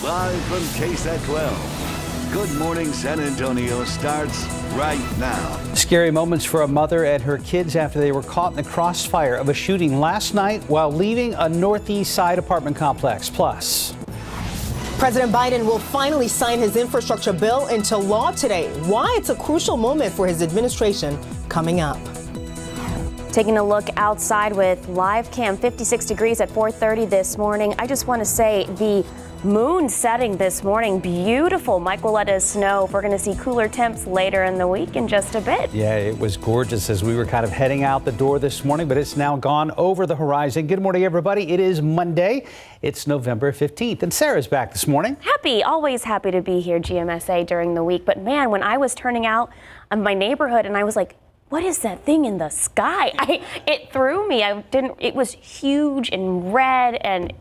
Live from KSAT 12. Good Morning San Antonio starts right now. Scary moments for a mother and her kids after they were caught in the crossfire of a shooting last night while leaving a Northeast Side apartment complex. Plus, President Biden will finally sign his infrastructure bill into law today. Why it's a crucial moment for his administration coming up. Taking a look outside with live cam, 56 degrees at 4:30 this morning. I just want to say the moon setting this morning, beautiful. Mike will let us know if we're going to see cooler temps later in the week in just a bit. yeah, it was gorgeous as we were kind of heading out the door this morning, but it's now gone over the horizon. Good morning, everybody. It is Monday. It's November 15th, and Sarah's back this morning. Always happy to be here, GMSA, during the week. But man, when I was turning out of my neighborhood and I was like, what is that thing in the sky? It threw me. It was huge and red and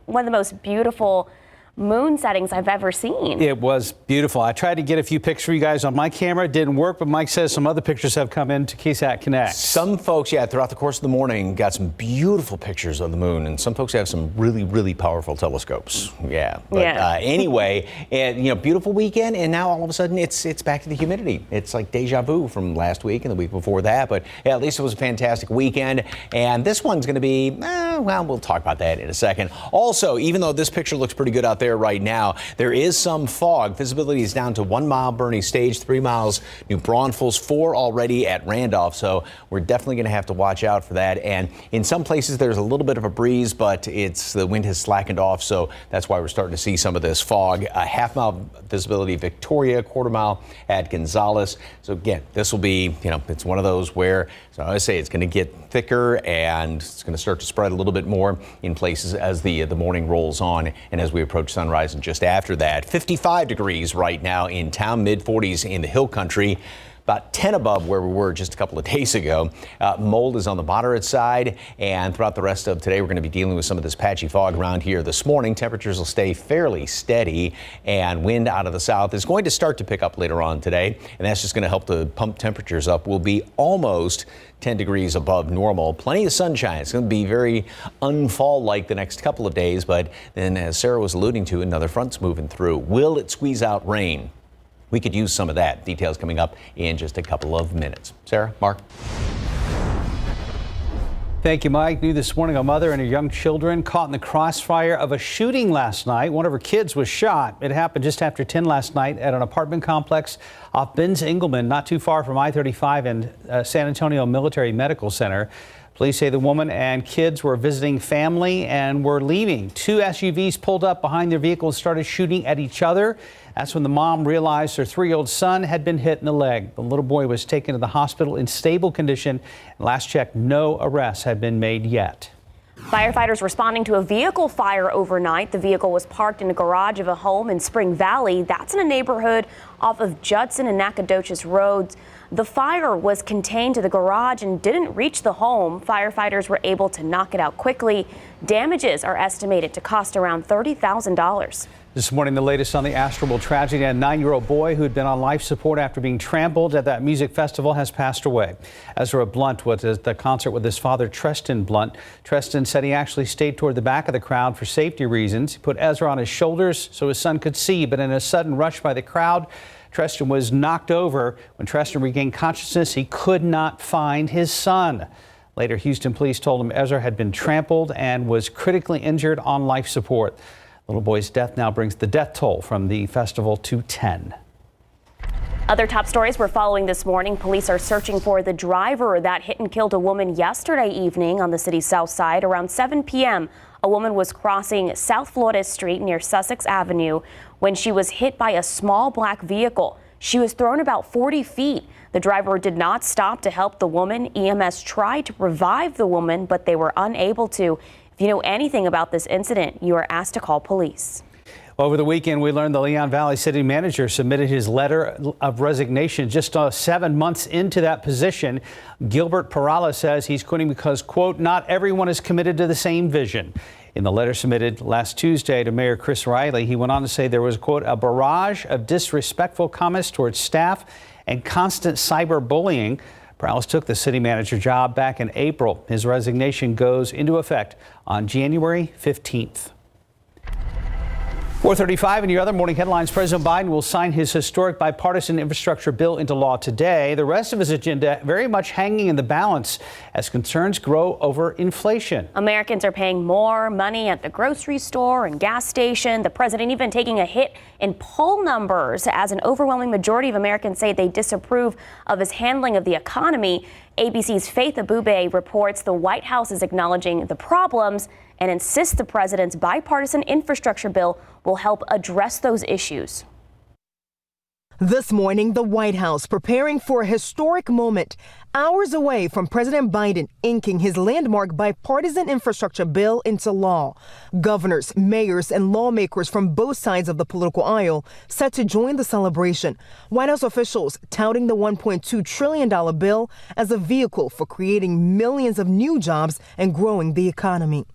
one of the most beautiful moon settings I've ever seen. It was beautiful. I tried to get a few pictures for you guys on my camera. It didn't work, but Mike says some other pictures have come into KSAT Connect. Some folks, throughout the course of the morning, got some beautiful pictures of the moon, and some folks have some really, really powerful telescopes. Anyway, beautiful weekend, and now all of a sudden it's back to the humidity. It's like deja vu from last week and the week before that, but at least it was a fantastic weekend, and this one's going to be, we'll talk about that in a second. Also, even though this picture looks pretty good out there right now, there is some fog. Visibility is down to 1 mile Bernie Stage, 3 miles New Braunfels, 4 already at Randolph. So we're definitely going to have to watch out for that. And in some places there's a little bit of a breeze, but the wind has slackened off. So that's why we're starting to see some of this fog. A half-mile visibility Victoria, quarter mile at Gonzales. So again, this will be, it's one of those where, so I say it's going to get thicker and it's going to start to spread a little bit more in places as the morning rolls on and as we approach sunrise. And just after that, 55 degrees right now in town, mid-40s in the hill country. About 10 above where we were just a couple of days ago. Mold is on the moderate side, and throughout the rest of today, we're going to be dealing with some of this patchy fog around here this morning. Temperatures will stay fairly steady, and wind out of the south is going to start to pick up later on today, and that's just going to help to pump temperatures up. We'll be almost 10 degrees above normal. Plenty of sunshine. It's going to be very unfall-like the next couple of days, but then, as Sarah was alluding to, another front's moving through. Will it squeeze out rain? We could use some of that. Details coming up in just a couple of minutes. Sarah, Mark. Thank you, Mike. New this morning, a mother and her young children caught in the crossfire of a shooting last night. One of her kids was shot. It happened just after 10 last night at an apartment complex off Benz Engelman, not too far from I-35 and San Antonio Military Medical Center. Police say the woman and kids were visiting family and were leaving. 2 SUVs pulled up behind their vehicle and started shooting at each other. That's when the mom realized her 3-year-old son had been hit in the leg. The little boy was taken to the hospital in stable condition. Last check, no arrests had been made yet. Firefighters responding to a vehicle fire overnight. The vehicle was parked in a garage of a home in Spring Valley. That's in a neighborhood off of Judson and Nacogdoches roads. The fire was contained to the garage and didn't reach the home. Firefighters were able to knock it out quickly. Damages are estimated to cost around $30,000. This morning, the latest on the Astroworld tragedy. A 9-year-old boy who had been on life support after being trampled at that music festival has passed away. Ezra Blunt was at the concert with his father, Treston Blunt. Treston said he actually stayed toward the back of the crowd for safety reasons. He put Ezra on his shoulders so his son could see, but in a sudden rush by the crowd, Treston was knocked over. When Treston regained consciousness, he could not find his son. Later, Houston police told him Ezra had been trampled and was critically injured on life support. The little boy's death now brings the death toll from the festival to 10. Other top stories we're following this morning. Police are searching for the driver that hit and killed a woman yesterday evening on the city's south side. Around 7 p.m., a woman was crossing South Florida Street near Sussex Avenue when she was hit by a small black vehicle. She was thrown about 40 feet. The driver did not stop to help the woman. EMS tried to revive the woman, but they were unable to. If you know anything about this incident, you are asked to call police. Over the weekend, we learned the Leon Valley city manager submitted his letter of resignation just 7 months into that position. Gilbert Perala says he's quitting because, quote, not everyone is committed to the same vision. In the letter submitted last Tuesday to Mayor Chris Riley, he went on to say there was, quote, a barrage of disrespectful comments towards staff and constant cyberbullying. Perales took the city manager job back in April. His resignation goes into effect on January 15th. 4:35 in your other morning headlines. President Biden will sign his historic bipartisan infrastructure bill into law today. The rest of his agenda very much hanging in the balance as concerns grow over inflation. Americans are paying more money at the grocery store and gas station. The president even taking a hit in poll numbers as an overwhelming majority of Americans say they disapprove of his handling of the economy. ABC's Faith Abube reports the White House is acknowledging the problems and insists the president's bipartisan infrastructure bill will help address those issues. This morning, the White House preparing for a historic moment, hours away from President Biden inking his landmark bipartisan infrastructure bill into law. Governors, mayors, and lawmakers from both sides of the political aisle set to join the celebration. White House officials touting the $1.2 trillion bill as a vehicle for creating millions of new jobs and growing the economy.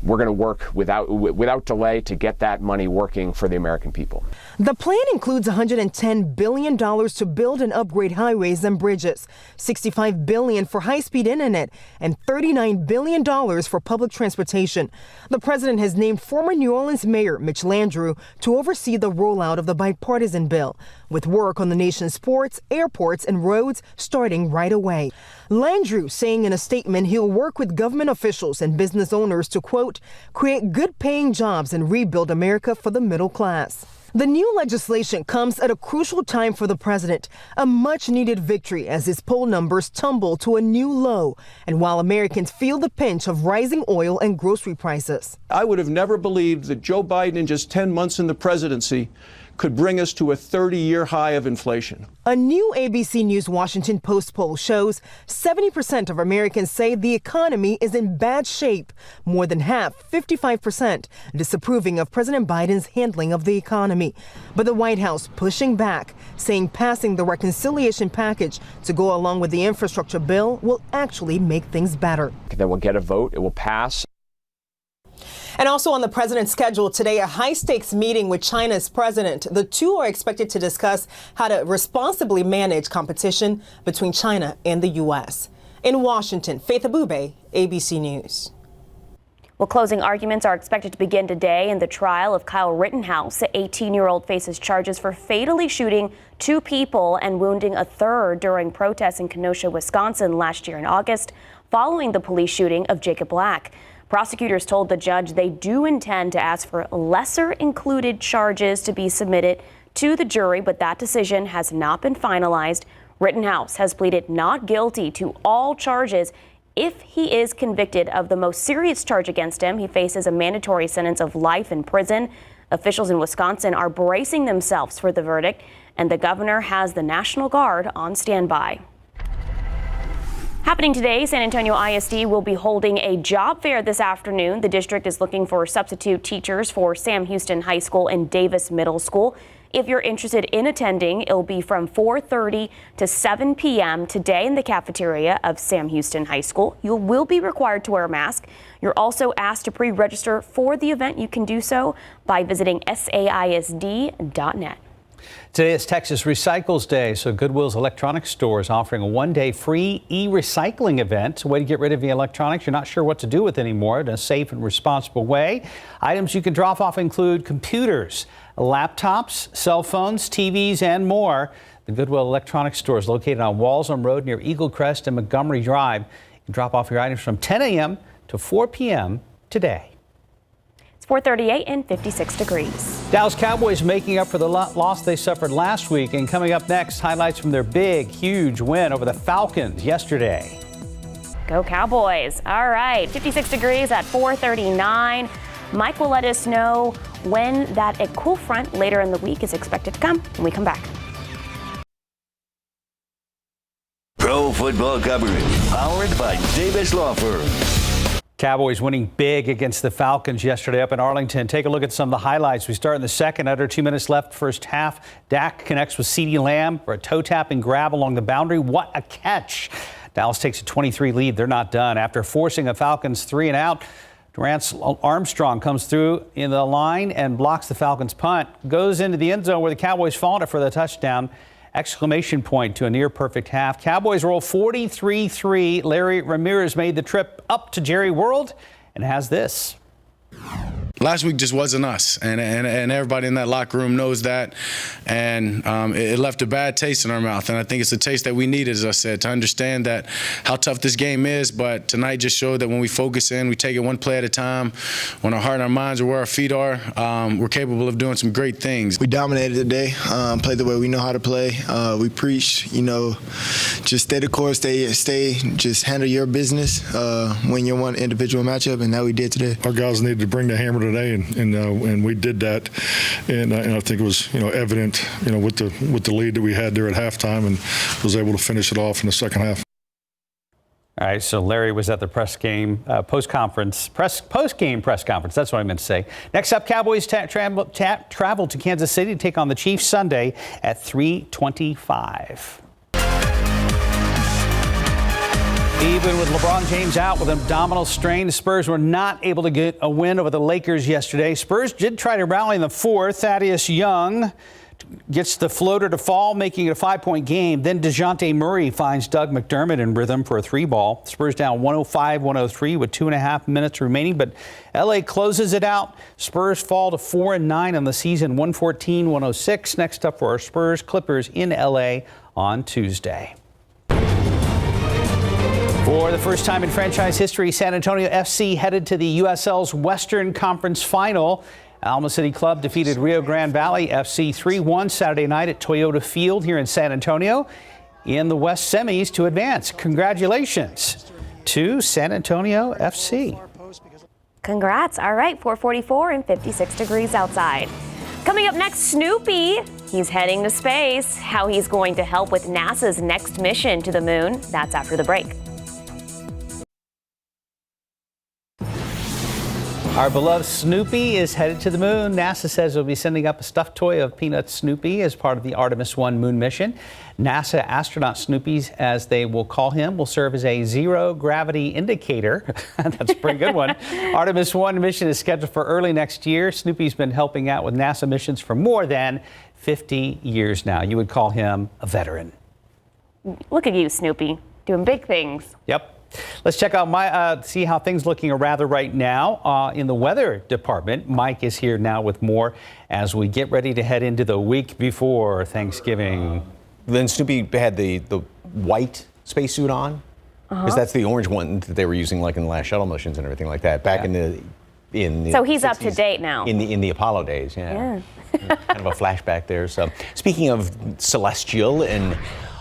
We're going to work without delay to get that money working for the American people. The plan includes $110 billion to build and upgrade highways and bridges, $65 billion for high-speed internet, and $39 billion for public transportation. The president has named former New Orleans Mayor Mitch Landrieu to oversee the rollout of the bipartisan bill, with work on the nation's ports, airports, and roads starting right away. Landrieu saying in a statement he'll work with government officials and business owners to, quote, create good-paying jobs and rebuild America for the middle class. The new legislation comes at a crucial time for the president, a much-needed victory as his poll numbers tumble to a new low, and while Americans feel the pinch of rising oil and grocery prices. I would have never believed that Joe Biden, in just 10 months in the presidency, could bring us to a 30-year high of inflation. A new ABC News Washington Post poll shows 70% of Americans say the economy is in bad shape. More than half, 55%, disapproving of President Biden's handling of the economy. But the White House pushing back, saying passing the reconciliation package to go along with the infrastructure bill will actually make things better. Then we'll get a vote. It will pass. And also on the president's schedule today, a high-stakes meeting with China's president. The two are expected to discuss how to responsibly manage competition between China and the U.S. In Washington, Faith Abube, ABC News. Well, closing arguments are expected to begin today in the trial of Kyle Rittenhouse. The 18-year-old faces charges for fatally shooting 2 people and wounding a third during protests in Kenosha, Wisconsin last year in August, following the police shooting of Jacob Black. Prosecutors told the judge they do intend to ask for lesser included charges to be submitted to the jury, but that decision has not been finalized. Rittenhouse has pleaded not guilty to all charges. If he is convicted of the most serious charge against him, he faces a mandatory sentence of life in prison. Officials in Wisconsin are bracing themselves for the verdict, and the governor has the National Guard on standby. Happening today, San Antonio ISD will be holding a job fair this afternoon. The district is looking for substitute teachers for Sam Houston High School and Davis Middle School. If you're interested in attending, it'll be from 4:30 to 7 p.m. today in the cafeteria of Sam Houston High School. You will be required to wear a mask. You're also asked to pre-register for the event. You can do so by visiting saisd.net. Today is Texas Recycles Day, so Goodwill's electronics store is offering a one-day free e-recycling event. A way to get rid of the electronics you're not sure what to do with anymore in a safe and responsible way. Items you can drop off include computers, laptops, cell phones, TVs, and more. The Goodwill Electronics Store is located on Walsham Road near Eagle Crest and Montgomery Drive. You can drop off your items from 10 a.m. to 4 p.m. today. 4:38 and 56 degrees. Dallas Cowboys making up for the loss they suffered last week. And coming up next, highlights from their big, huge win over the Falcons yesterday. Go Cowboys. All right, 56 degrees at 4:39. Mike will let us know when that cool front later in the week is expected to come when we come back. Pro football coverage powered by Davis Law Firm. Cowboys winning big against the Falcons yesterday up in Arlington. Take a look at some of the highlights. We start in the second. Under 2 minutes left first half. Dak connects with CeeDee Lamb for a toe-tapping grab along the boundary. What a catch. Dallas takes a 23 lead. They're not done. After forcing a Falcons 3 and out, Durant Armstrong comes through in the line and blocks the Falcons punt. Goes into the end zone where the Cowboys fault it for the touchdown. Exclamation point to a near perfect half. Cowboys roll 43-3. Larry Ramirez made the trip up to Jerry World and has this. Last week just wasn't us, and everybody in that locker room knows that, and it left a bad taste in our mouth, and I think it's a taste that we needed, as I said, to understand that how tough this game is, but tonight just showed that when we focus in, we take it one play at a time, when our heart and our minds are where our feet are, we're capable of doing some great things. We dominated today, played the way we know how to play. We preach, just stay the course, stay, just handle your business, win your one individual matchup, and that we did today. Our guys needed to bring the hammer today, and we did that, and I think it was evident with the lead that we had there at halftime, and was able to finish it off in the second half. All right, so Larry was at the post-game press conference. That's what I meant to say. Next up, Cowboys travel to Kansas City to take on the Chiefs Sunday at 3:25. Even with LeBron James out with abdominal strain, the Spurs were not able to get a win over the Lakers yesterday. Spurs did try to rally in the fourth. Thaddeus Young gets the floater to fall, making it a 5-point game. Then DeJounte Murray finds Doug McDermott in rhythm for a 3-ball. Spurs down 105-103 with 2.5 minutes remaining, but LA closes it out. Spurs fall to 4-9 on the season, 114-106. Next up for our Spurs Clippers in LA on Tuesday. For the first time in franchise history, San Antonio FC headed to the USL's Western Conference Final. Alma City Club defeated Rio Grande Valley FC 3-1 Saturday night at Toyota Field here in San Antonio in the West semis to advance. Congratulations to San Antonio FC. Congrats. All right, 4:44 and 56 degrees outside. Coming up next, Snoopy. He's heading to space. How he's going to help with NASA's next mission to the moon. That's after the break. Our beloved Snoopy is headed to the moon. NASA says it'll be sending up a stuffed toy of Peanut Snoopy as part of the Artemis 1 moon mission. NASA astronaut Snoopy's, as they will call him, will serve as a zero-gravity indicator. That's a pretty good one. Artemis 1 mission is scheduled for early next year. Snoopy's been helping out with NASA missions for more than 50 years now. You would call him a veteran. Look at you, Snoopy, doing big things. Yep. Let's check out see how things looking rather right now in the weather department. Mike is here now with more as we get ready to head into the week before Thanksgiving. Then Snoopy had the white spacesuit on, because that's the orange one that they were using like in the last shuttle missions and everything like that back in the so he's 60s, up to date now. In the Apollo days, yeah. Kind of a flashback there. So speaking of celestial and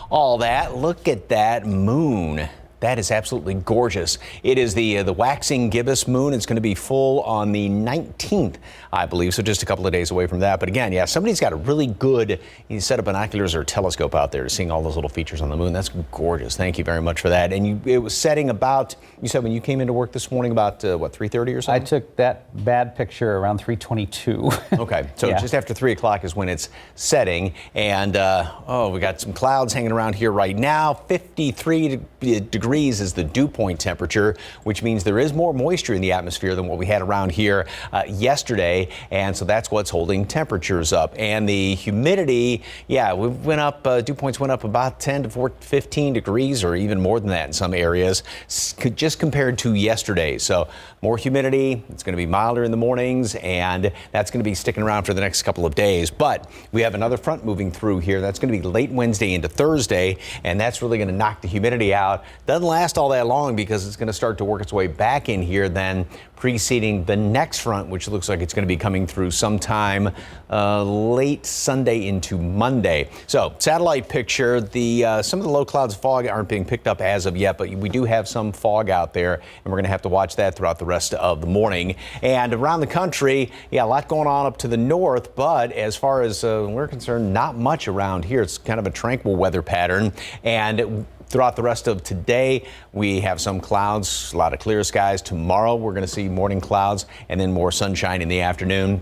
all that, look at that moon. That is absolutely gorgeous. It is the waxing gibbous moon. It's going to be full on the 19th, I believe, so just a couple of days away from that. But again, yeah, somebody's got a really good set of binoculars or telescope out there to seeing all those little features on the moon. That's gorgeous. Thank you very much for that. And it was setting about, you said when you came into work this morning about, 3:30 or something? I took that bad picture around 3:22. Okay, so just after 3 o'clock is when it's setting. And, we got some clouds hanging around here right now. 53 degrees is the dew point temperature, which means there is more moisture in the atmosphere than what we had around here yesterday, and so that's what's holding temperatures up. And the humidity, we went up, dew points went up about 10 to 15 degrees or even more than that in some areas, just compared to yesterday. So more humidity, it's going to be milder in the mornings, and that's going to be sticking around for the next couple of days. But we have another front moving through here. That's going to be late Wednesday into Thursday, and that's really going to knock the humidity out. Doesn't last all that long because it's going to start to work its way back in here, then preceding the next front, which looks like it's going to be coming through sometime late Sunday into Monday. So satellite picture, some of the low clouds of fog aren't being picked up as of yet, but we do have some fog out there, and we're going to have to watch that throughout the rest of the morning. And around the country, a lot going on up to the north, but as far as we're concerned, not much around here. It's kind of a tranquil weather pattern. And throughout the rest of today, we have some clouds, a lot of clear skies. Tomorrow, we're going to see morning clouds and then more sunshine in the afternoon.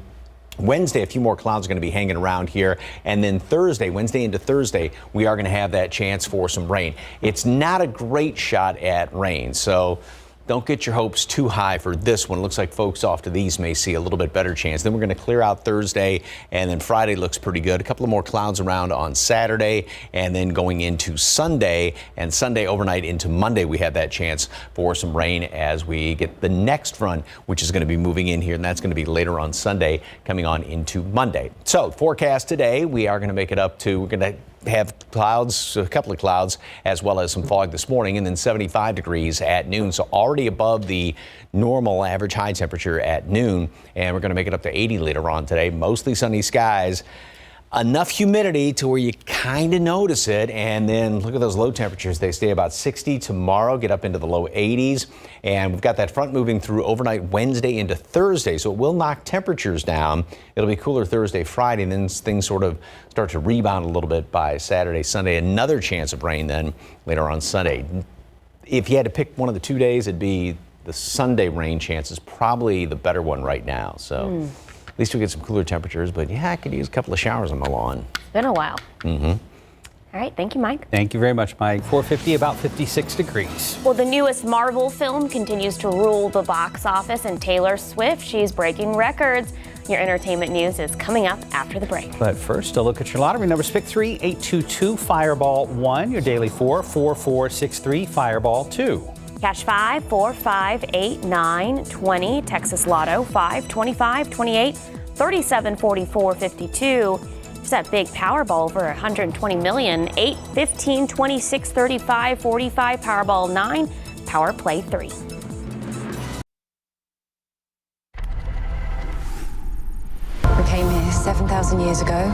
Wednesday, a few more clouds are going to be hanging around here. And then Thursday, Wednesday into Thursday, we are going to have that chance for some rain. It's not a great shot at rain. So don't get your hopes too high for this one. It looks like folks off to the east may see a little bit better chance. Then we're going to clear out Thursday, and then Friday looks pretty good. A couple of more clouds around on Saturday, and then going into Sunday, and Sunday overnight into Monday, we have that chance for some rain as we get the next front, which is going to be moving in here, and that's going to be later on Sunday, coming on into Monday. So forecast today, we are going to make it up to, we're going to have clouds, a couple of clouds, as well as some fog this morning, and then 75 degrees at noon. So already above the normal average high temperature at noon, and we're going to make it up to 80 later on today. Mostly sunny skies. Enough humidity to where you kind of notice it, and then look at those low temperatures. They stay about 60 tomorrow, get up into the low 80s, and we've got that front moving through overnight Wednesday into Thursday, so it will knock temperatures down. It'll be cooler Thursday, Friday, and then things sort of start to rebound a little bit by Saturday, Sunday. Another chance of rain then later on Sunday. If you had to pick one of the 2 days, it'd be the Sunday rain chance is probably the better one right now. So. At least we get some cooler temperatures, but yeah, I could use a couple of showers on the lawn. Been a while. Mm-hmm. All right, thank you, Mike. Thank you very much, Mike. 450, about 56 degrees. Well, the newest Marvel film continues to rule the box office, and Taylor Swift, she's breaking records. Your entertainment news is coming up after the break. But first, a look at your lottery numbers. Pick 3, 822, Fireball 1. Your daily 4, 4463, Fireball 2. Cash 5, 4, 5, 8, 9, 20. Texas Lotto 5, 25, 28, 37, 44, 52. There's that big Powerball over 120 million. 8, 15, 26, 35, 45. Powerball 9. Power Play 3. We came here 7,000 years ago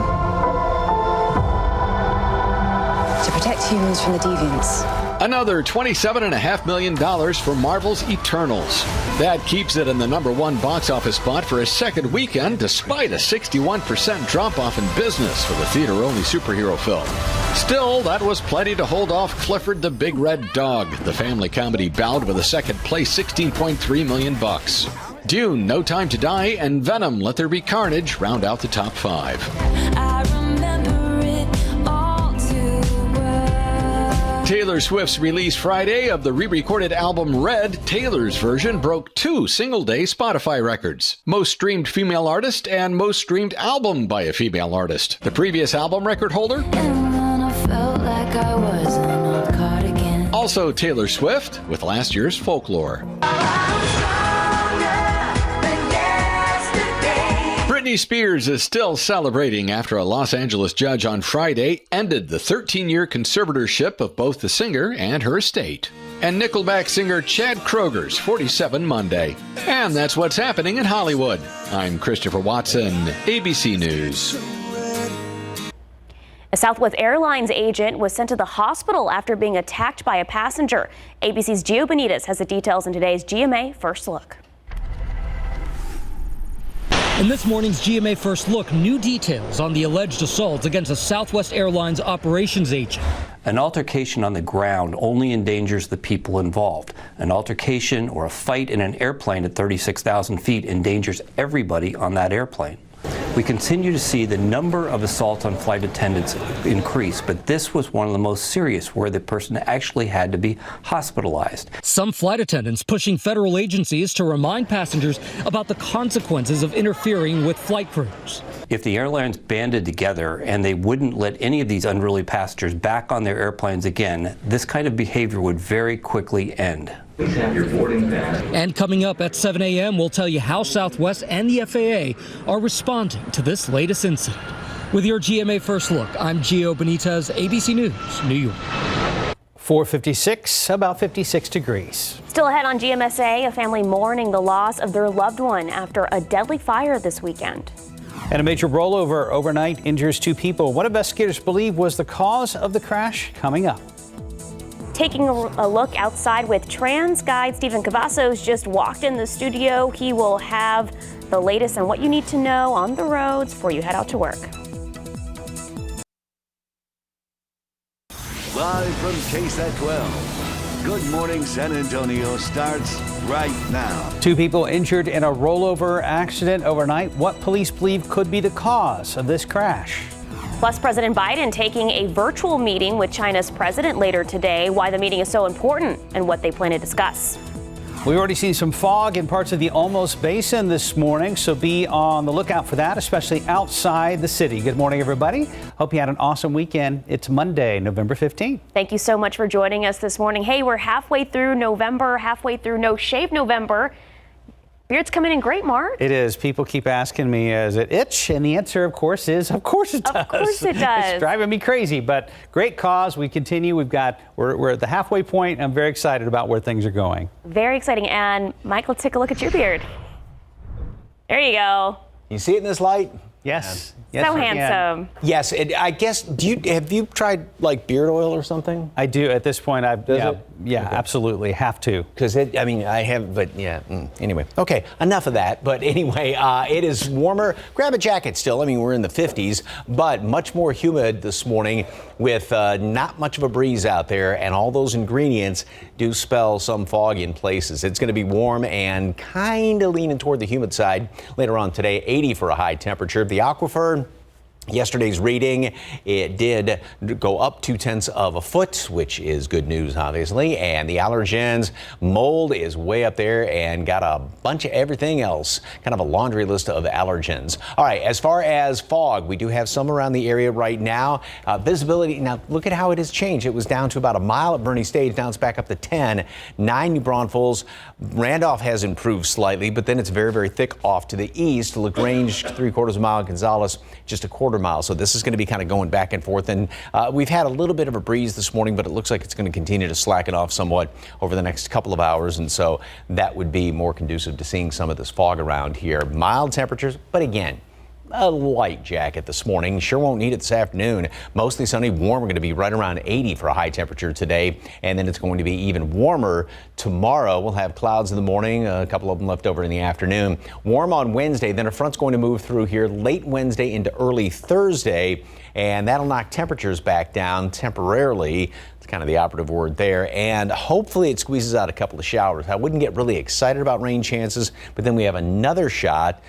to protect humans from the deviants. Another $27.5 million for Marvel's Eternals. That keeps it in the #1 box office spot for a second weekend, despite a 61% drop-off in business for the theater-only superhero film. Still, that was plenty to hold off Clifford the Big Red Dog. The family comedy bowed with a second-place $16.3 million. Dune, No Time to Die, and Venom, Let There Be Carnage round out the top 5. Taylor Swift's release Friday of the re-recorded album Red, Taylor's version broke 2 single-day Spotify records. Most streamed female artist and most streamed album by a female artist. The previous album record holder? Also Taylor Swift with last year's Folklore. Britney Spears is still celebrating after a Los Angeles judge on Friday ended the 13-year conservatorship of both the singer and her estate. And Nickelback singer Chad Kroeger's 47 Monday. And that's what's happening in Hollywood. I'm Christopher Watson, ABC News. A Southwest Airlines agent was sent to the hospital after being attacked by a passenger. ABC's Gio Benitez has the details in today's GMA First Look. In this morning's GMA First Look, new details on the alleged assault against a Southwest Airlines operations agent. An altercation on the ground only endangers the people involved. An altercation or a fight in an airplane at 36,000 feet endangers everybody on that airplane. We continue to see the number of assaults on flight attendants increase, but this was one of the most serious, where the person actually had to be hospitalized. Some flight attendants pushing federal agencies to remind passengers about the consequences of interfering with flight crews. If the airlines banded together and they wouldn't let any of these unruly passengers back on their airplanes again, this kind of behavior would very quickly end. Please have your boarding pass. And coming up at 7 a.m., we'll tell you how Southwest and the FAA are responding to this latest incident. With your GMA First Look, I'm Gio Benitez, ABC News, New York. 456, about 56 degrees. Still ahead on GMSA, a family mourning the loss of their loved one after a deadly fire this weekend. And a major rollover overnight injures 2 people. What investigators believe was the cause of the crash, coming up. Taking a look outside with Trans guide Stephen Cavazos just walked in the studio. He will have the latest on what you need to know on the roads before you head out to work. Live from KSAT 12. Good Morning San Antonio starts right now. 2 people injured in a rollover accident overnight. What police believe could be the cause of this crash? Plus, President Biden taking a virtual meeting with China's president later today, why the meeting is so important and what they plan to discuss. We already seen some fog in parts of the Olmos Basin this morning, so be on the lookout for that, especially outside the city. Good morning, everybody. Hope you had an awesome weekend. It's Monday, November 15th. Thank you so much for joining us this morning. Hey, we're halfway through November, halfway through No Shave November. Beard's coming in great, Mark. It is. People keep asking me, does it itch? And the answer, of course, is, of course it does. Of course it does. It's driving me crazy, but great cause. We continue. We're at the halfway point. I'm very excited about where things are going. Very exciting. And Mike, let's take a look at your beard. There you go. You see it in this light? Yes. Yes, so handsome. Yes, I guess. Have you tried like beard oil or something? I do. At this point, absolutely have to. Because I have, but yeah. Anyway, okay, enough of that. But anyway, it is warmer. Grab a jacket still. We're in the 50s, but much more humid this morning with not much of a breeze out there, and all those ingredients do spell some fog in places. It's going to be warm and kind of leaning toward the humid side later on today. 80 for a high temperature. The aquifer. Yesterday's reading, it did go up 0.2 of a foot, which is good news, obviously. And the allergens, mold is way up there and got a bunch of everything else, kind of a laundry list of allergens. All right, as far as fog, we do have some around the area right now. Visibility, now look at how it has changed. It was down to about a mile at Bernie Stage. Now it's back up to 10. 9 New Braunfels. Randolph has improved slightly, but then it's very, very thick off to the east. LaGrange, 3/4 mile. Gonzales, just a quarter mile. So this is going to be kind of going back and forth. And we've had a little bit of a breeze this morning, but it looks like it's going to continue to slacken off somewhat over the next couple of hours. And so that would be more conducive to seeing some of this fog around here. Mild temperatures, but again, a light jacket this morning. Sure won't need it this afternoon. Mostly sunny, warm. We're going to be right around 80 for a high temperature today. And then it's going to be even warmer tomorrow. We'll have clouds in the morning, a couple of them left over in the afternoon. Warm on Wednesday. Then a front's going to move through here late Wednesday into early Thursday. And that'll knock temperatures back down temporarily. It's kind of the operative word there. And hopefully it squeezes out a couple of showers. I wouldn't get really excited about rain chances, but then we have another shot,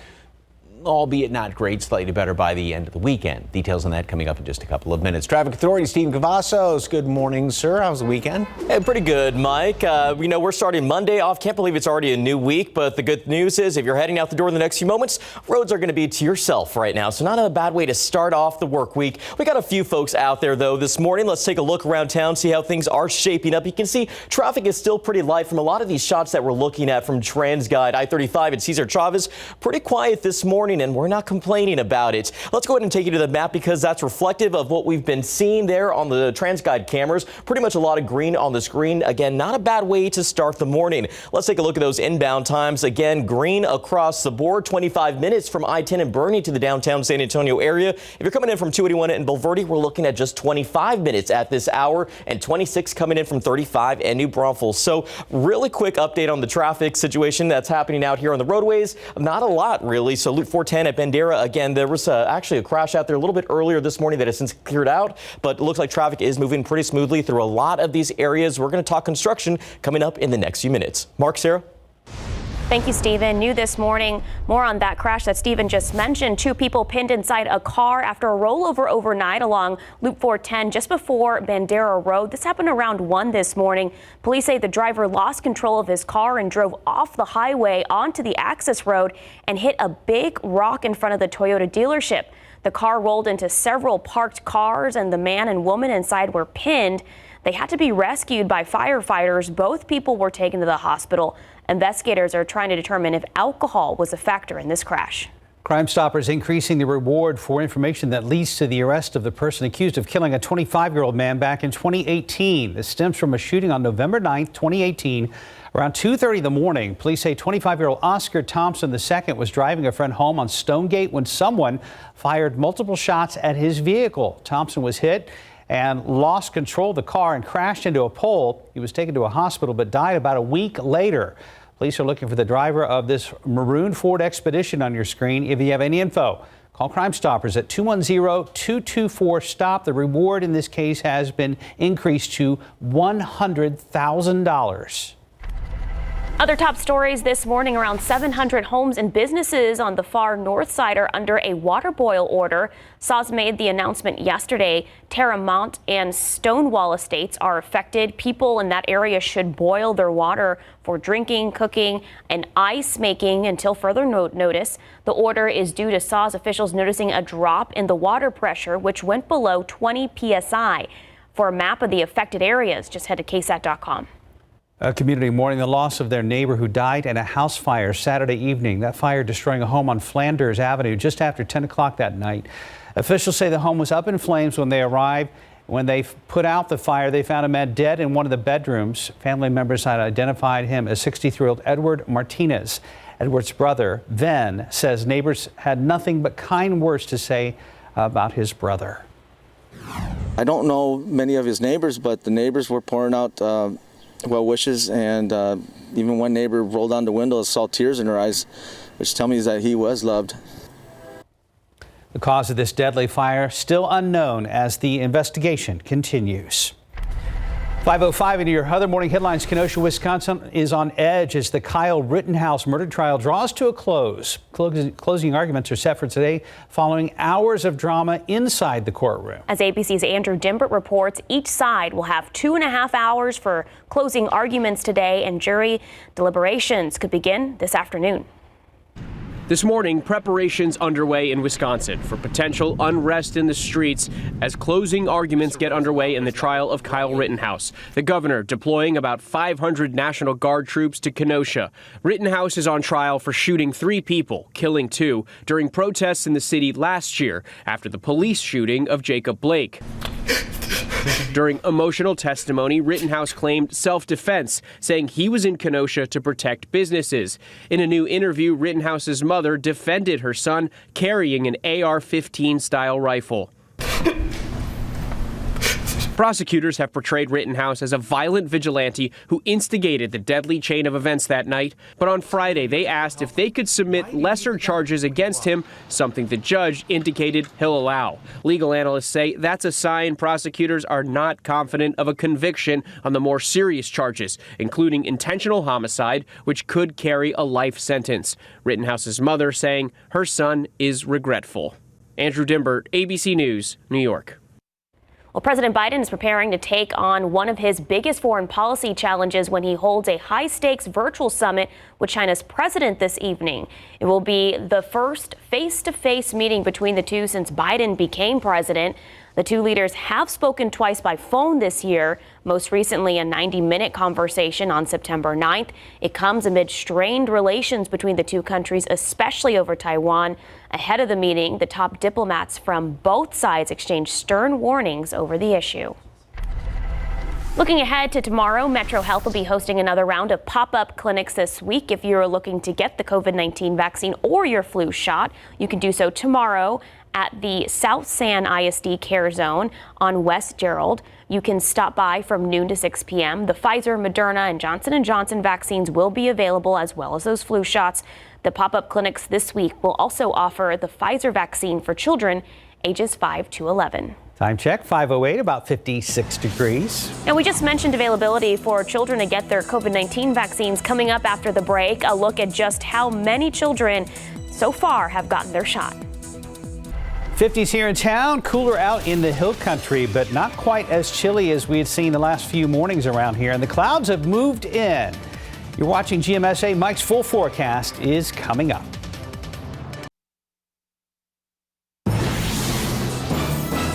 albeit not great, slightly better by the end of the weekend. Details on that coming up in just a couple of minutes. Traffic Authority, Stephen Cavazos. Good morning, sir. How was the weekend? Hey, pretty good, Mike. We're starting Monday off. Can't believe it's already a new week, but the good news is if you're heading out the door in the next few moments, roads are going to be to yourself right now. So not a bad way to start off the work week. We got a few folks out there, though, this morning. Let's take a look around town, see how things are shaping up. You can see traffic is still pretty light from a lot of these shots that we're looking at from TransGuide, I-35 and Cesar Chavez. Pretty quiet this morning, and we're not complaining about it. Let's go ahead and take you to the map because that's reflective of what we've been seeing there on the TransGuide cameras. Pretty much a lot of green on the screen. Again, not a bad way to start the morning. Let's take a look at those inbound times. Again, green across the board, 25 minutes from I-10 and Bernie to the downtown San Antonio area. If you're coming in from 281 and Bulverde, we're looking at just 25 minutes at this hour and 26 coming in from 35 and New Braunfels. So really quick update on the traffic situation that's happening out here on the roadways. Not a lot, really. So Loop 410 at Bandera. Again, there was actually a crash out there a little bit earlier this morning that has since cleared out, but it looks like traffic is moving pretty smoothly through a lot of these areas. We're going to talk construction coming up in the next few minutes. Mark, Sarah? Thank you, Stephen. New this morning, more on that crash that Stephen just mentioned. 2 people pinned inside a car after a rollover overnight along Loop 410 just before Bandera Road. This happened around 1 this morning. Police say the driver lost control of his car and drove off the highway onto the access road and hit a big rock in front of the Toyota dealership. The car rolled into several parked cars and the man and woman inside were pinned. They had to be rescued by firefighters. Both people were taken to the hospital. Investigators are trying to determine if alcohol was a factor in this crash. Crime Stoppers increasing the reward for information that leads to the arrest of the person accused of killing a 25-year-old man back in 2018. This stems from a shooting on November 9th, 2018. Around 2:30 in the morning, police say 25-year-old Oscar Thompson II was driving a friend home on Stonegate when someone fired multiple shots at his vehicle. Thompson was hit and lost control of the car and crashed into a pole. He was taken to a hospital but died about a week later. Police are looking for the driver of this maroon Ford Expedition on your screen. If you have any info, call Crime Stoppers at 210-224-STOP. The reward in this case has been increased to $100,000. Other top stories this morning: around 700 homes and businesses on the far north side are under a water boil order. SAWS made the announcement yesterday. Terramont and Stonewall estates are affected. People in that area should boil their water for drinking, cooking, and ice making until further notice. The order is due to SAWS officials noticing a drop in the water pressure, which went below 20 psi. For a map of the affected areas, just head to ksat.com. A community mourning the loss of their neighbor who died in a house fire Saturday evening. That fire destroying a home on Flanders Avenue just after 10 o'clock that night. Officials say the home was up in flames when they arrived. When they put out the fire, they found a man dead in one of the bedrooms. Family members had identified him as 63-year-old Edward Martinez. Edward's brother, Ven, says neighbors had nothing but kind words to say about his brother. I don't know many of his neighbors, but the neighbors were pouring out well wishes, and even one neighbor rolled down the window and saw tears in her eyes, which tell me that he was loved. The cause of this deadly fire still unknown as the investigation continues. 5:05 into your other morning headlines. Kenosha, Wisconsin is on edge as the Kyle Rittenhouse murder trial draws to a close. Closing arguments are set for today following hours of drama inside the courtroom. As ABC's Andrew Dimbert reports, each side will have 2.5 hours for closing arguments today, and jury deliberations could begin this afternoon. This morning, preparations underway in Wisconsin for potential unrest in the streets as closing arguments get underway in the trial of Kyle Rittenhouse. The governor deploying about 500 National Guard troops to Kenosha. Rittenhouse is on trial for shooting 3 people, killing 2, during protests in the city last year after the police shooting of Jacob Blake. During emotional testimony, Rittenhouse claimed self-defense, saying he was in Kenosha to protect businesses. In a new interview, Rittenhouse's mother defended her son carrying an AR-15 style rifle. Prosecutors have portrayed Rittenhouse as a violent vigilante who instigated the deadly chain of events that night. But on Friday, they asked if they could submit lesser charges against him, something the judge indicated he'll allow. Legal analysts say that's a sign prosecutors are not confident of a conviction on the more serious charges, including intentional homicide, which could carry a life sentence. Rittenhouse's mother saying her son is regretful. Andrew Dimbert, ABC News, New York. Well, President Biden is preparing to take on one of his biggest foreign policy challenges when he holds a high-stakes virtual summit with China's president this evening. It will be the first face-to-face meeting between the two since Biden became president. The two leaders have spoken twice by phone this year, most recently a 90-minute conversation on September 9th. It comes amid strained relations between the two countries, especially over Taiwan. Ahead of the meeting, the top diplomats from both sides exchanged stern warnings over the issue. Looking ahead to tomorrow, Metro Health will be hosting another round of pop-up clinics this week. If you're looking to get the COVID-19 vaccine or your flu shot, you can do so tomorrow at the South San ISD Care Zone on West Gerald. You can stop by from noon to 6 p.m. The Pfizer, Moderna, and Johnson & Johnson vaccines will be available, as well as those flu shots. The pop-up clinics this week will also offer the Pfizer vaccine for children ages 5 to 11. Time check, 5:08, about 56 degrees. And we just mentioned availability for children to get their COVID-19 vaccines. Coming up after the break, a look at just how many children so far have gotten their shot. 50s here in town, cooler out in the hill country, but not quite as chilly as we had seen the last few mornings around here. And the clouds have moved in. You're watching GMSA. Mike's full forecast is coming up.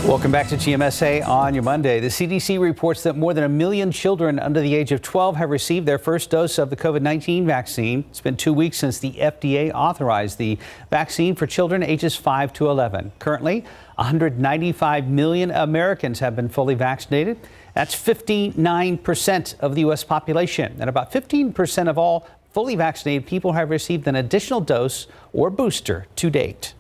Welcome back to GMSA on your Monday. The CDC reports that more than 1 million children under the age of 12 have received their first dose of the COVID-19 vaccine. It's been 2 weeks since the FDA authorized the vaccine for children ages 5 to 11. Currently, 195 million Americans have been fully vaccinated. That's 59% of the U.S. population, and about 15% of all fully vaccinated people have received an additional dose or booster to date.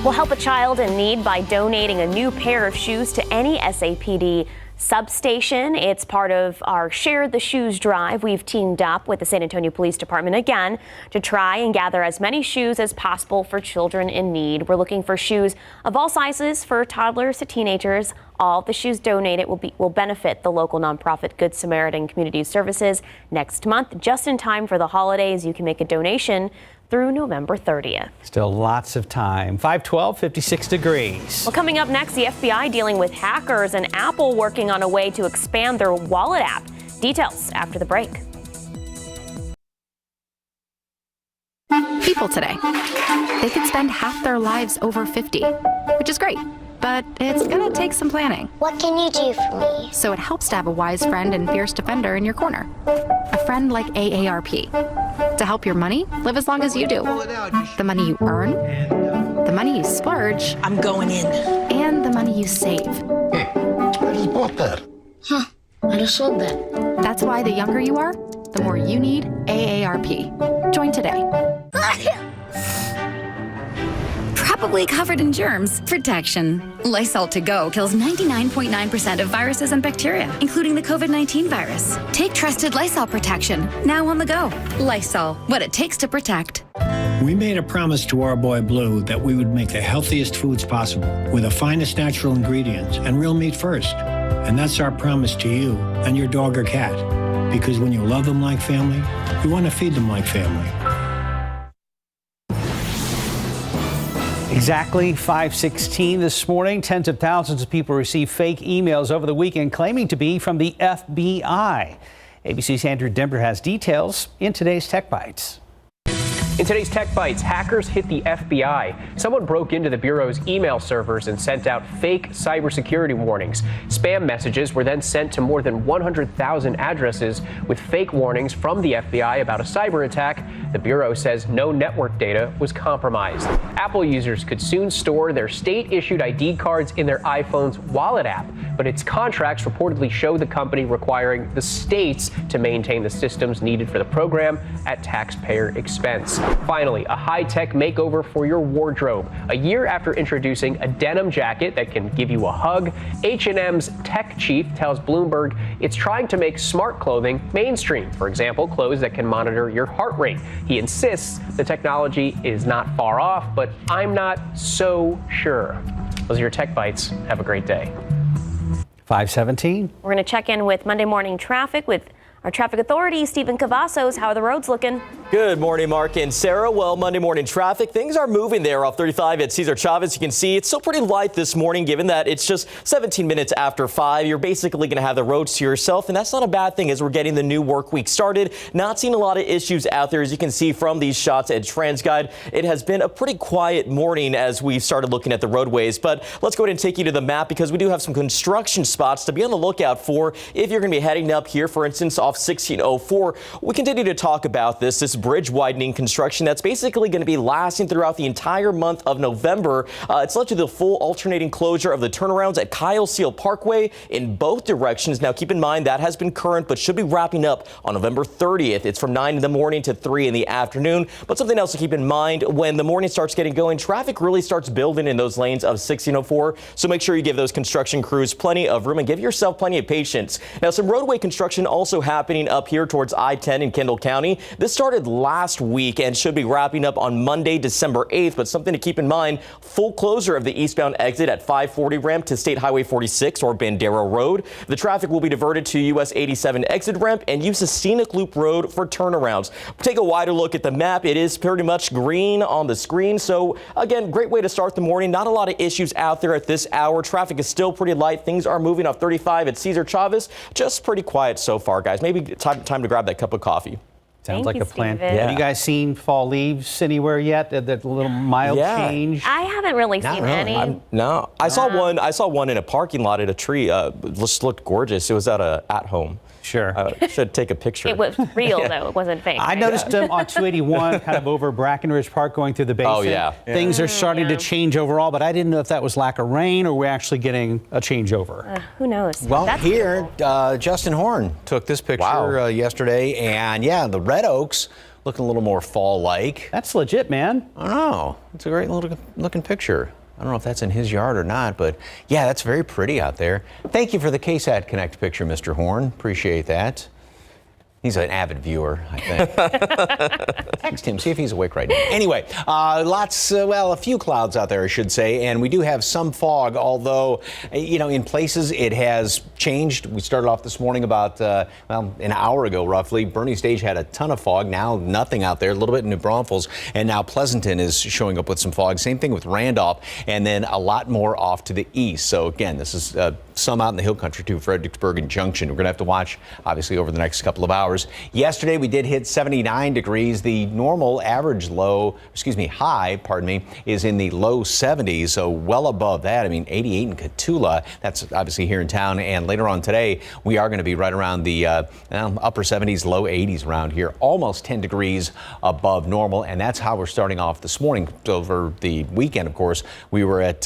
We'll help a child in need by donating a new pair of shoes to any SAPD substation. It's part of our Share the Shoes drive. We've teamed up with the San Antonio Police Department again to try and gather as many shoes as possible for children in need. We're looking for shoes of all sizes for toddlers to teenagers. All the shoes donated will benefit the local nonprofit Good Samaritan Community Services next month, just in time for the holidays. You can make a donation through November 30th. Still lots of time. 512, 56 degrees. Well, coming up next, the FBI dealing with hackers and Apple working on a way to expand their wallet app. Details after the break. People today, they could spend half their lives over 50, which is great. But it's gonna take some planning. What can you do for me? So it helps to have a wise friend and fierce defender in your corner. A friend like AARP. To help your money live as long as you do. The money you earn, the money you splurge. I'm going in. And the money you save. I just bought that. Huh, I just sold that. That's why the younger you are, the more you need AARP. Join today. Probably covered in germs. Protection. Lysol To Go kills 99.9% of viruses and bacteria, including the COVID-19 virus. Take trusted Lysol protection, now on the go. Lysol, what it takes to protect. We made a promise to our boy Blue that we would make the healthiest foods possible with the finest natural ingredients and real meat first. And that's our promise to you and your dog or cat. Because when you love them like family, you want to feed them like family. Exactly 5:16 this morning. Tens of thousands of people received fake emails over the weekend claiming to be from the FBI. ABC's Andrew Dember has details in today's Tech Bites. In today's Tech Bites, hackers hit the FBI. Someone broke into the Bureau's email servers and sent out fake cybersecurity warnings. Spam messages were then sent to more than 100,000 addresses with fake warnings from the FBI about a cyber attack. The Bureau says no network data was compromised. Apple users could soon store their state-issued ID cards in their iPhone's Wallet app, but its contracts reportedly show the company requiring the states to maintain the systems needed for the program at taxpayer expense. Finally, a high-tech makeover for your wardrobe. A year after introducing a denim jacket that can give you a hug, H&M's tech chief tells Bloomberg it's trying to make smart clothing mainstream. For example, clothes that can monitor your heart rate. He insists the technology is not far off, but I'm not so sure. Those are your Tech Bites. Have a great day. 5:17. We're going to check in with Monday morning traffic with our traffic authority, Stephen Cavazos. How are the roads looking? Good morning, Mark and Sarah. Well, Monday morning traffic, things are moving there off 35 at Cesar Chavez. You can see it's still pretty light this morning, given that it's just 17 minutes after 5. You're basically going to have the roads to yourself, and that's not a bad thing as we're getting the new work week started. Not seeing a lot of issues out there, as you can see from these shots at TransGuide. It has been a pretty quiet morning as we've started looking at the roadways, but let's go ahead and take you to the map because we do have some construction spots to be on the lookout for if you're going to be heading up here, for instance, off 1604. We continue to talk about this bridge widening construction that's basically going to be lasting throughout the entire month of November. It's led to the full alternating closure of the turnarounds at Kyle Seal Parkway in both directions. Now, keep in mind that has been current, but should be wrapping up on November 30th. It's from 9 in the morning to 3 in the afternoon. But something else to keep in mind, when the morning starts getting going, traffic really starts building in those lanes of 1604. So make sure you give those construction crews plenty of room and give yourself plenty of patience. Now, some roadway construction also happening up here towards I-10 in Kendall County. This started last week and should be wrapping up on Monday, December 8th. But something to keep in mind, full closure of the eastbound exit at 540 ramp to State Highway 46 or Bandera Road. The traffic will be diverted to US 87 exit ramp and use a scenic loop road for turnarounds. Take a wider look at the map. It is pretty much green on the screen. So again, great way to start the morning. Not a lot of issues out there at this hour. Traffic is still pretty light. Things are moving off 35 at Cesar Chavez. Just pretty quiet so far, guys. Maybe time to grab that cup of coffee. Sounds like a plan. Steven. Have you guys seen fall leaves anywhere yet? That little mild change? I haven't really seen any. No, I saw one. I saw one in a parking lot at a tree. Just looked gorgeous. It was at home. Sure. Should take a picture. It was real, though. It wasn't fake. I noticed them on 281, kind of over Brackenridge Park going through the basin. Oh, yeah. Things are starting to change overall, but I didn't know if that was lack of rain or we're actually getting a changeover. Who knows? Well, That's here, Justin Horn took this picture yesterday, and yeah, the red oaks looking a little more fall-like. That's legit, man. I know. It's a great looking picture. I don't know if that's in his yard or not, but yeah, that's very pretty out there. Thank you for the KSAT Connect picture, Mr. Horn. Appreciate that. He's an avid viewer, I think. Text him, see if he's awake right now. Anyway, a few clouds out there, I should say, and we do have some fog, although, in places it has changed. We started off this morning about, an hour ago, roughly. Bernie Stage had a ton of fog. Now nothing out there, a little bit in New Braunfels, and now Pleasanton is showing up with some fog. Same thing with Randolph, and then a lot more off to the east. So again, this is some out in the hill country too, Fredericksburg and Junction. We're going to have to watch, obviously, over the next couple of hours. Yesterday, we did hit 79 degrees. The normal average high, is in the low 70s, so well above that. 88 in Cotulla. That's obviously here in town. And later on today, we are going to be right around the upper 70s, low 80s around here, almost 10 degrees above normal. And that's how we're starting off this morning. Over the weekend, of course, we were at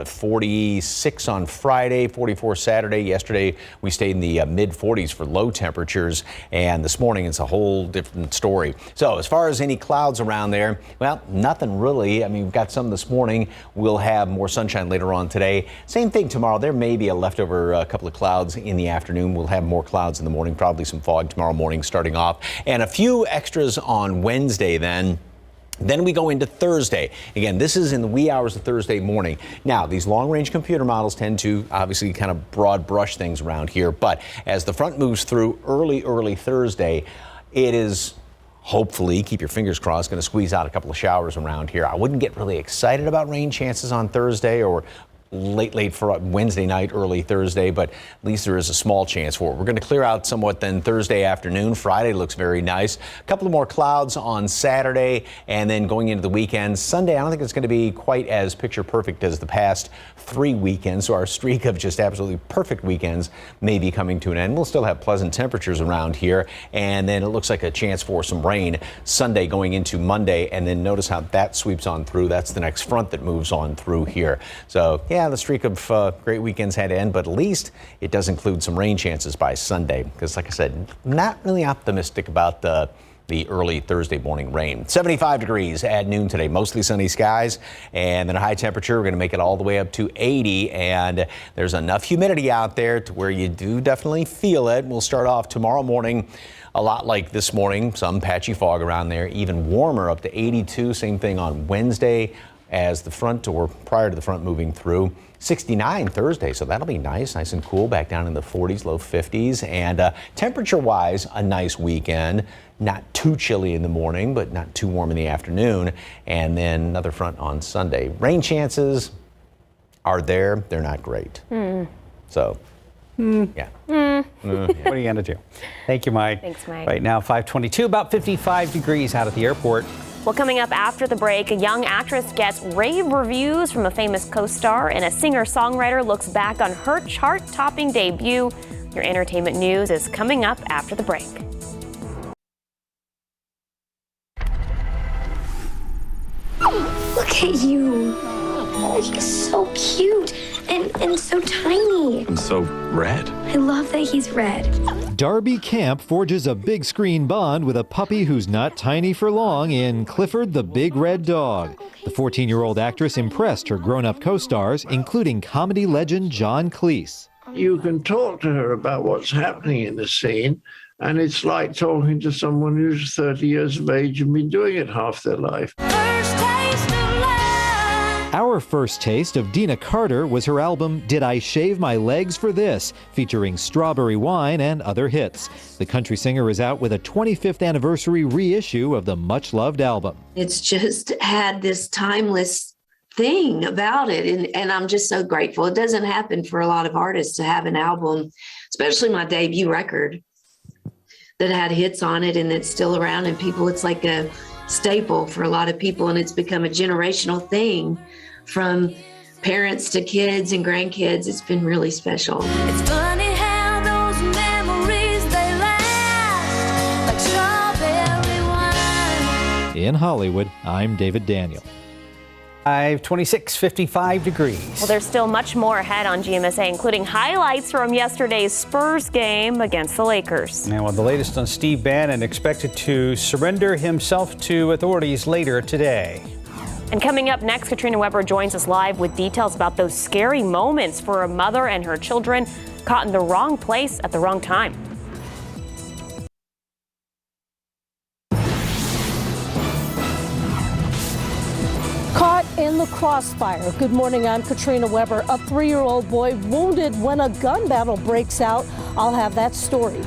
46 on Friday, 44 Saturday. Yesterday, we stayed in the mid 40s for low temperatures. And this morning, it's a whole different story. So as far as any clouds around there, well, nothing really. We've got some this morning. We'll have more sunshine later on today. Same thing tomorrow. There may be a leftover couple of clouds in the afternoon. We'll have more clouds in the morning, probably some fog tomorrow morning starting off. And a few extras on Wednesday then. Then we go into Thursday. Again, this is in the wee hours of Thursday morning. Now, these long-range computer models tend to obviously kind of broad brush things around here. But as the front moves through early Thursday, it is hopefully, keep your fingers crossed, going to squeeze out a couple of showers around here. I wouldn't get really excited about rain chances on Thursday or late for Wednesday night, early Thursday, but at least there is a small chance for it. We're going to clear out somewhat then Thursday afternoon. Friday looks very nice. A couple of more clouds on Saturday, and then going into the weekend. Sunday, I don't think it's going to be quite as picture perfect as the past 3 weekends, so our streak of just absolutely perfect weekends may be coming to an end. We'll still have pleasant temperatures around here, and then it looks like a chance for some rain Sunday going into Monday, and then notice how that sweeps on through. That's the next front that moves on through here. So, yeah, the streak of great weekends had to end, but at least it does include some rain chances by Sunday, because like I said, not really optimistic about the early Thursday morning rain. 75 degrees at noon today, mostly sunny skies, and then a high temperature. We're going to make it all the way up to 80, and there's enough humidity out there to where you do definitely feel it. We'll start off tomorrow morning a lot like this morning, some patchy fog around there, even warmer up to 82. Same thing on Wednesday as the front or prior to the front moving through. 69 Thursday, so that'll be nice and cool, back down in the 40s, low 50s. And temperature-wise, a nice weekend. Not too chilly in the morning, but not too warm in the afternoon. And then another front on Sunday. Rain chances are there. They're not great. So, yeah. What are you going to do? Thank you, Mike. Thanks, Mike. Right now, 5:22, about 55 degrees out at the airport. Well, coming up after the break, a young actress gets rave reviews from a famous co-star, and a singer-songwriter looks back on her chart-topping debut. Your entertainment news is coming up after the break. Look at you. Oh, he's so cute and so tiny. And so red. I love that he's red. Darby Camp forges a big screen bond with a puppy who's not tiny for long in Clifford the Big Red Dog. The 14-year-old actress impressed her grown-up co-stars, including comedy legend John Cleese. You can talk to her about what's happening in the scene, and it's like talking to someone who's 30 years of age and been doing it half their life. Our first taste of Dina Carter was her album Did I Shave My Legs for This, featuring Strawberry Wine and other hits. The country singer is out with a 25th anniversary reissue of the much-loved album. It's just had this timeless thing about it, and I'm just so grateful. It doesn't happen for a lot of artists to have an album, especially my debut record, that had hits on it and it's still around, and people, it's like a staple for a lot of people, and it's become a generational thing from parents to kids and grandkids. It's been really special. It's funny how those memories, they last like strawberry wine. In Hollywood, I'm David Daniel. 5:26, 55 degrees. Well, there's still much more ahead on GMSA, including highlights from yesterday's Spurs game against the Lakers. Now, the latest on Steve Bannon, expected to surrender himself to authorities later today. And coming up next, Katrina Weber joins us live with details about those scary moments for a mother and her children caught in the wrong place at the wrong time. Caught in the crossfire. Good morning, I'm Katrina Weber. A 3-year-old boy wounded when a gun battle breaks out. I'll have that story.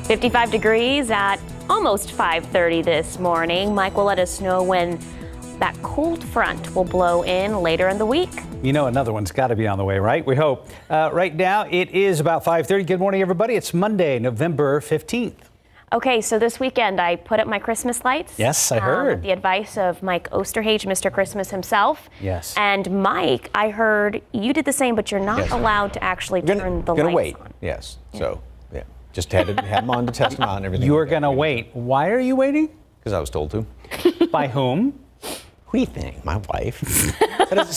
55 degrees at almost 5:30 this morning. Mike will let us know when that cold front will blow in later in the week. You know, another one's got to be on the way, right? We hope. Right now, it is about 5:30. Good morning, everybody. It's Monday, November 15th. Okay, so this weekend I put up my Christmas lights. Yes, I heard. With the advice of Mike Osterhage, Mr. Christmas himself. Yes. And Mike, I heard you did the same, but you're not allowed to actually turn the lights wait. on. Yes. So, yeah. Just had them on to test them out and everything. You are going to wait. Why are you waiting? Because I was told to. By whom? Who do you think? My wife.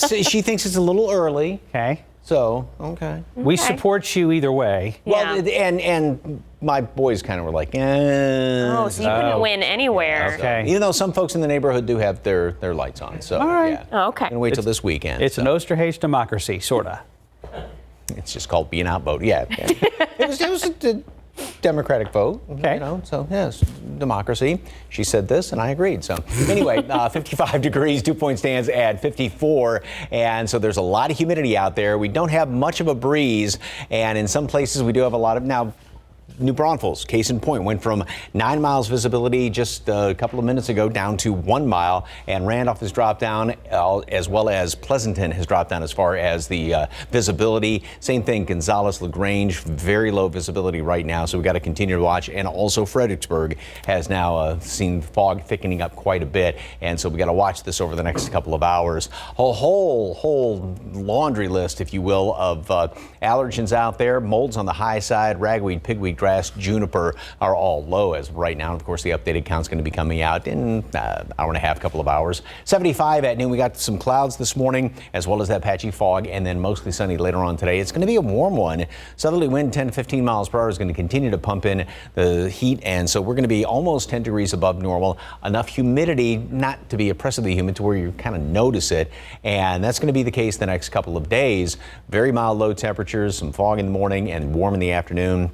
She thinks it's a little early. Okay. So, okay. We support you either way. Well, and my boys kind of were like, eh. Oh, so you couldn't win anywhere. Okay. Even though some folks in the neighborhood do have their lights on. So, all right. yeah. Oh, okay. And wait till this weekend. It's an Osterhage democracy, sort of. It's just called being outvoted. Yeah. It was a Democratic vote. Okay. You know, so yes, democracy. She said this and I agreed. So anyway, 55 degrees, 2 point stands at 54. And so there's a lot of humidity out there. We don't have much of a breeze. And in some places we do have a lot of now. New Braunfels, case in point, went from 9 miles visibility just a couple of minutes ago down to 1 mile, and Randolph has dropped down, as well as Pleasanton has dropped down as far as the visibility. Same thing, Gonzales, LaGrange, very low visibility right now, so we've got to continue to watch. And also Fredericksburg has now seen fog thickening up quite a bit, and so we got to watch this over the next couple of hours. A whole laundry list, if you will, of allergens out there. Molds on the high side, ragweed, pigweed, grass, juniper are all low as of right now. And of course, the updated count's going to be coming out in an hour and a half, couple of hours. 75 at noon. We got some clouds this morning, as well as that patchy fog, and then mostly sunny later on today. It's going to be a warm one. Southerly wind 10 to 15 miles per hour is going to continue to pump in the heat, and so we're going to be almost 10 degrees above normal. Enough humidity not to be oppressively humid to where you kind of notice it, and that's going to be the case the next couple of days. Very mild low temperatures, some fog in the morning, and warm in the afternoon.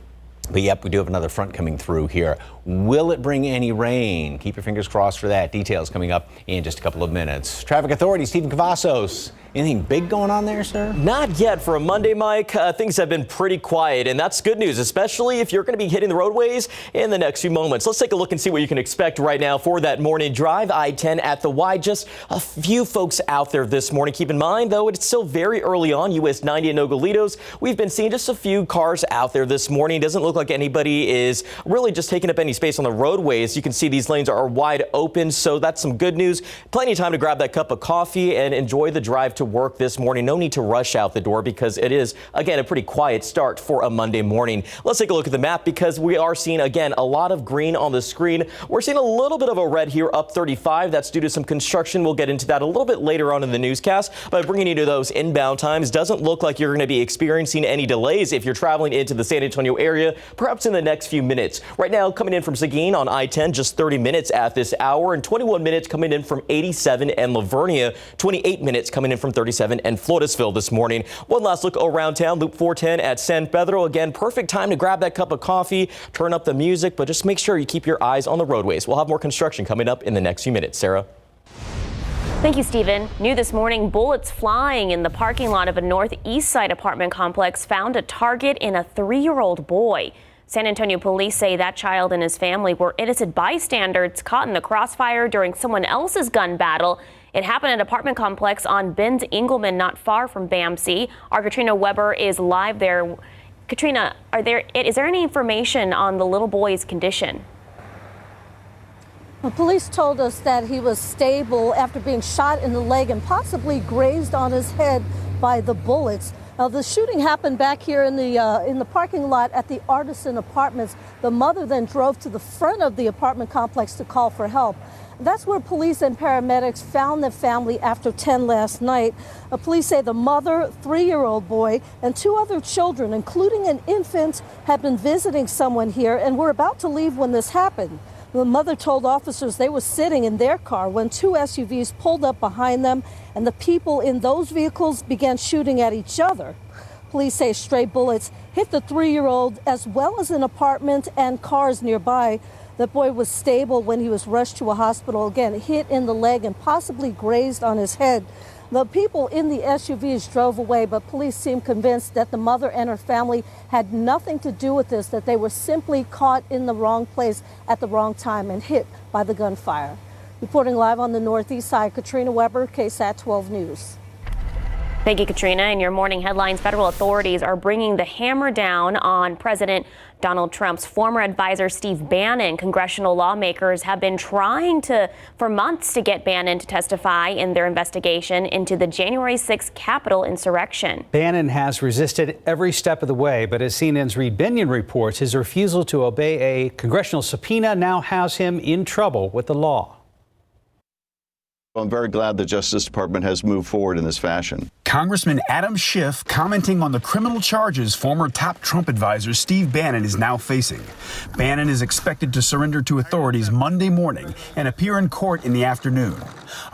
But yep, we do have another front coming through here. Will it bring any rain? Keep your fingers crossed for that. Details coming up in just a couple of minutes. Traffic Authority, Stephen Cavazos. Anything big going on there, sir? Not yet for a Monday, Mike. Things have been pretty quiet, and that's good news, especially if you're going to be hitting the roadways in the next few moments. Let's take a look and see what you can expect right now for that morning drive. I-10 at the Y. Just a few folks out there this morning. Keep in mind, though, it's still very early on. US 90 and Nogalitos. We've been seeing just a few cars out there this morning. Doesn't look like anybody is really just taking up any space on the roadways. You can see these lanes are wide open, so that's some good news. Plenty of time to grab that cup of coffee and enjoy the drive to work this morning. No need to rush out the door because it is, again, a pretty quiet start for a Monday morning. Let's take a look at the map because we are seeing, again, a lot of green on the screen. We're seeing a little bit of a red here up 35. That's due to some construction. We'll get into that a little bit later on in the newscast. But bringing you to those inbound times, doesn't look like you're going to be experiencing any delays if you're traveling into the San Antonio area, perhaps in the next few minutes. Right now, coming in from Seguin on I-10, just 30 minutes at this hour, and 21 minutes coming in from 87 and Lavernia, 28 minutes coming in from 37 and Floresville this morning. One last look around town, Loop 410 at San Pedro. Again, perfect time to grab that cup of coffee, turn up the music, but just make sure you keep your eyes on the roadways. We'll have more construction coming up in the next few minutes. Sarah? Thank you, Stephen. New this morning, bullets flying in the parking lot of a Northeast Side apartment complex found a target in a 3-year-old boy. San Antonio police say that child and his family were innocent bystanders caught in the crossfire during someone else's gun battle. It happened at an apartment complex on Benz Engelman, not far from BAMC. Our Katrina Weber is live there. Katrina, is there any information on the little boy's condition? Well, police told us that he was stable after being shot in the leg and possibly grazed on his head by the bullets. Now, the shooting happened back here in the parking lot at the Artisan Apartments. The mother then drove to the front of the apartment complex to call for help. That's where police and paramedics found the family after 10 last night. Police say the mother, 3-year-old boy, and 2 other children, including an infant, had been visiting someone here and were about to leave when this happened. The mother told officers they were sitting in their car when two SUVs pulled up behind them, and the people in those vehicles began shooting at each other. Police say stray bullets hit the 3-year-old as well as an apartment and cars nearby. The boy was stable when he was rushed to a hospital, again hit in the leg and possibly grazed on his head. The people in the SUVs drove away, but police seem convinced that the mother and her family had nothing to do with this, that they were simply caught in the wrong place at the wrong time and hit by the gunfire. Reporting live on the Northeast Side, Katrina Weber, KSAT 12 News. Thank you, Katrina. In your morning headlines, federal authorities are bringing the hammer down on President Donald Trump's former advisor, Steve Bannon. Congressional lawmakers have been trying for months to get Bannon to testify in their investigation into the January 6th Capitol insurrection. Bannon has resisted every step of the way, but as CNN's Reed Binion reports, his refusal to obey a congressional subpoena now has him in trouble with the law. I'm very glad the Justice Department has moved forward in this fashion. Congressman Adam Schiff commenting on the criminal charges former top Trump advisor Steve Bannon is now facing. Bannon is expected to surrender to authorities Monday morning and appear in court in the afternoon.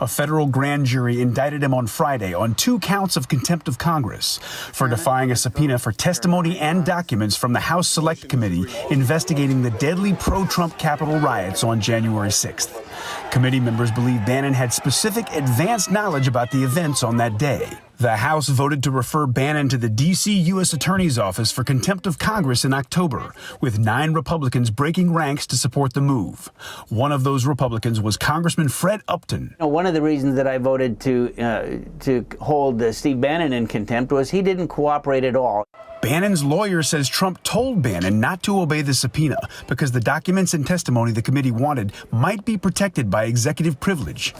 A federal grand jury indicted him on Friday on 2 counts of contempt of Congress for defying a subpoena for testimony and documents from the House Select Committee investigating the deadly pro-Trump Capitol riots on January 6th. Committee members believe Bannon had specific advanced knowledge about the events on that day. The House voted to refer Bannon to the D.C. U.S. Attorney's Office for contempt of Congress in October, with 9 Republicans breaking ranks to support the move. One of those Republicans was Congressman Fred Upton. One of the reasons that I voted to hold Steve Bannon in contempt was he didn't cooperate at all. Bannon's lawyer says Trump told Bannon not to obey the subpoena because the documents and testimony the committee wanted might be protected by executive privilege.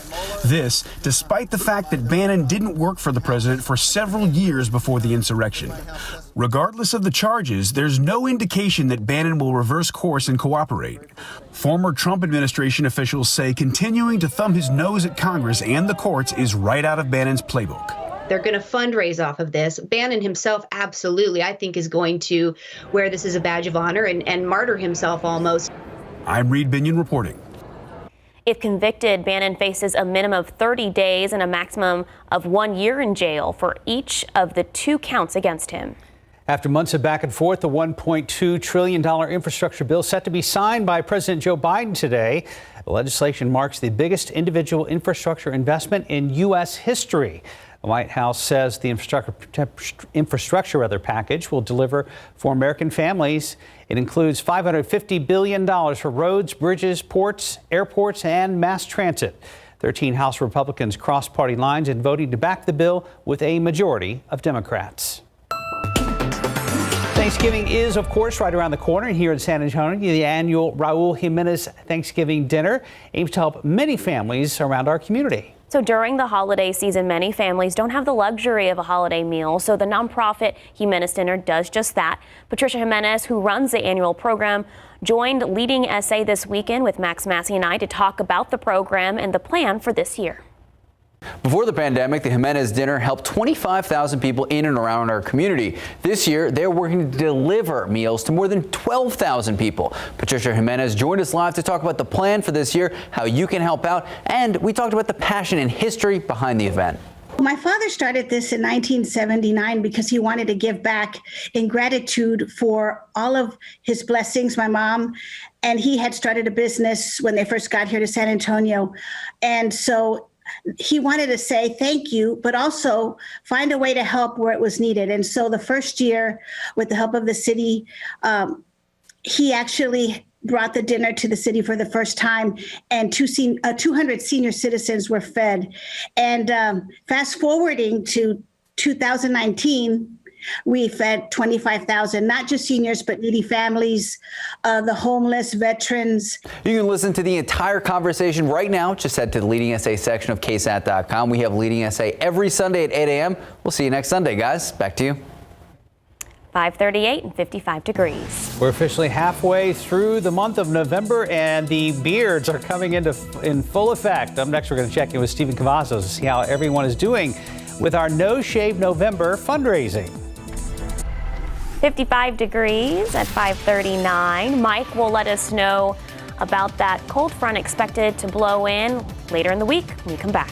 This, despite the fact that Bannon didn't work for the president for several years before the insurrection. Regardless of the charges, there's no indication that Bannon will reverse course and cooperate. Former Trump administration officials say continuing to thumb his nose at Congress and the courts is right out of Bannon's playbook. They're going to fundraise off of this. Bannon himself, absolutely, I think, is going to wear this as a badge of honor and martyr himself almost. I'm Reed Binion reporting. If convicted, Bannon faces a minimum of 30 days and a maximum of 1 year in jail for each of the 2 counts against him. After months of back and forth, the $1.2 trillion infrastructure bill set to be signed by President Joe Biden today. The legislation marks the biggest individual infrastructure investment in U.S. history. The White House says the infrastructure package will deliver for American families. It includes $550 billion for roads, bridges, ports, airports, and mass transit. 13 House Republicans crossed party lines in voting to back the bill with a majority of Democrats. Thanksgiving is, of course, right around the corner. Here in San Antonio, the annual Raul Jimenez Thanksgiving dinner aims to help many families around our community. So during the holiday season, many families don't have the luxury of a holiday meal, so the nonprofit Jimenez Dinner does just that. Patricia Jimenez, who runs the annual program, joined Leading SA this weekend with Max Massey and I to talk about the program and the plan for this year. Before the pandemic, the Jimenez Dinner helped 25,000 people in and around our community. This year, they're working to deliver meals to more than 12,000 people. Patricia Jimenez joined us live to talk about the plan for this year, how you can help out, and we talked about the passion and history behind the event. My father started this in 1979 because he wanted to give back in gratitude for all of his blessings, my mom, and he had started a business when they first got here to San Antonio. And so he wanted to say thank you, but also find a way to help where it was needed. And so the first year, with the help of the city, he actually brought the dinner to the city for the first time, and 200 senior citizens were fed. And fast forwarding to 2019, we fed 25,000, not just seniors, but needy families, the homeless, veterans. You can listen to the entire conversation right now. Just head to the Leading SA section of KSAT.com. We have Leading SA every Sunday at 8 a.m. We'll see you next Sunday, guys. Back to you. 5:38 and 55 degrees. We're officially halfway through the month of November, and the beards are coming in full effect. Up next, we're going to check in with Stephen Cavazos to see how everyone is doing with our No Shave November fundraising. 55 degrees at 5:39. Mike will let us know about that cold front expected to blow in later in the week when we come back.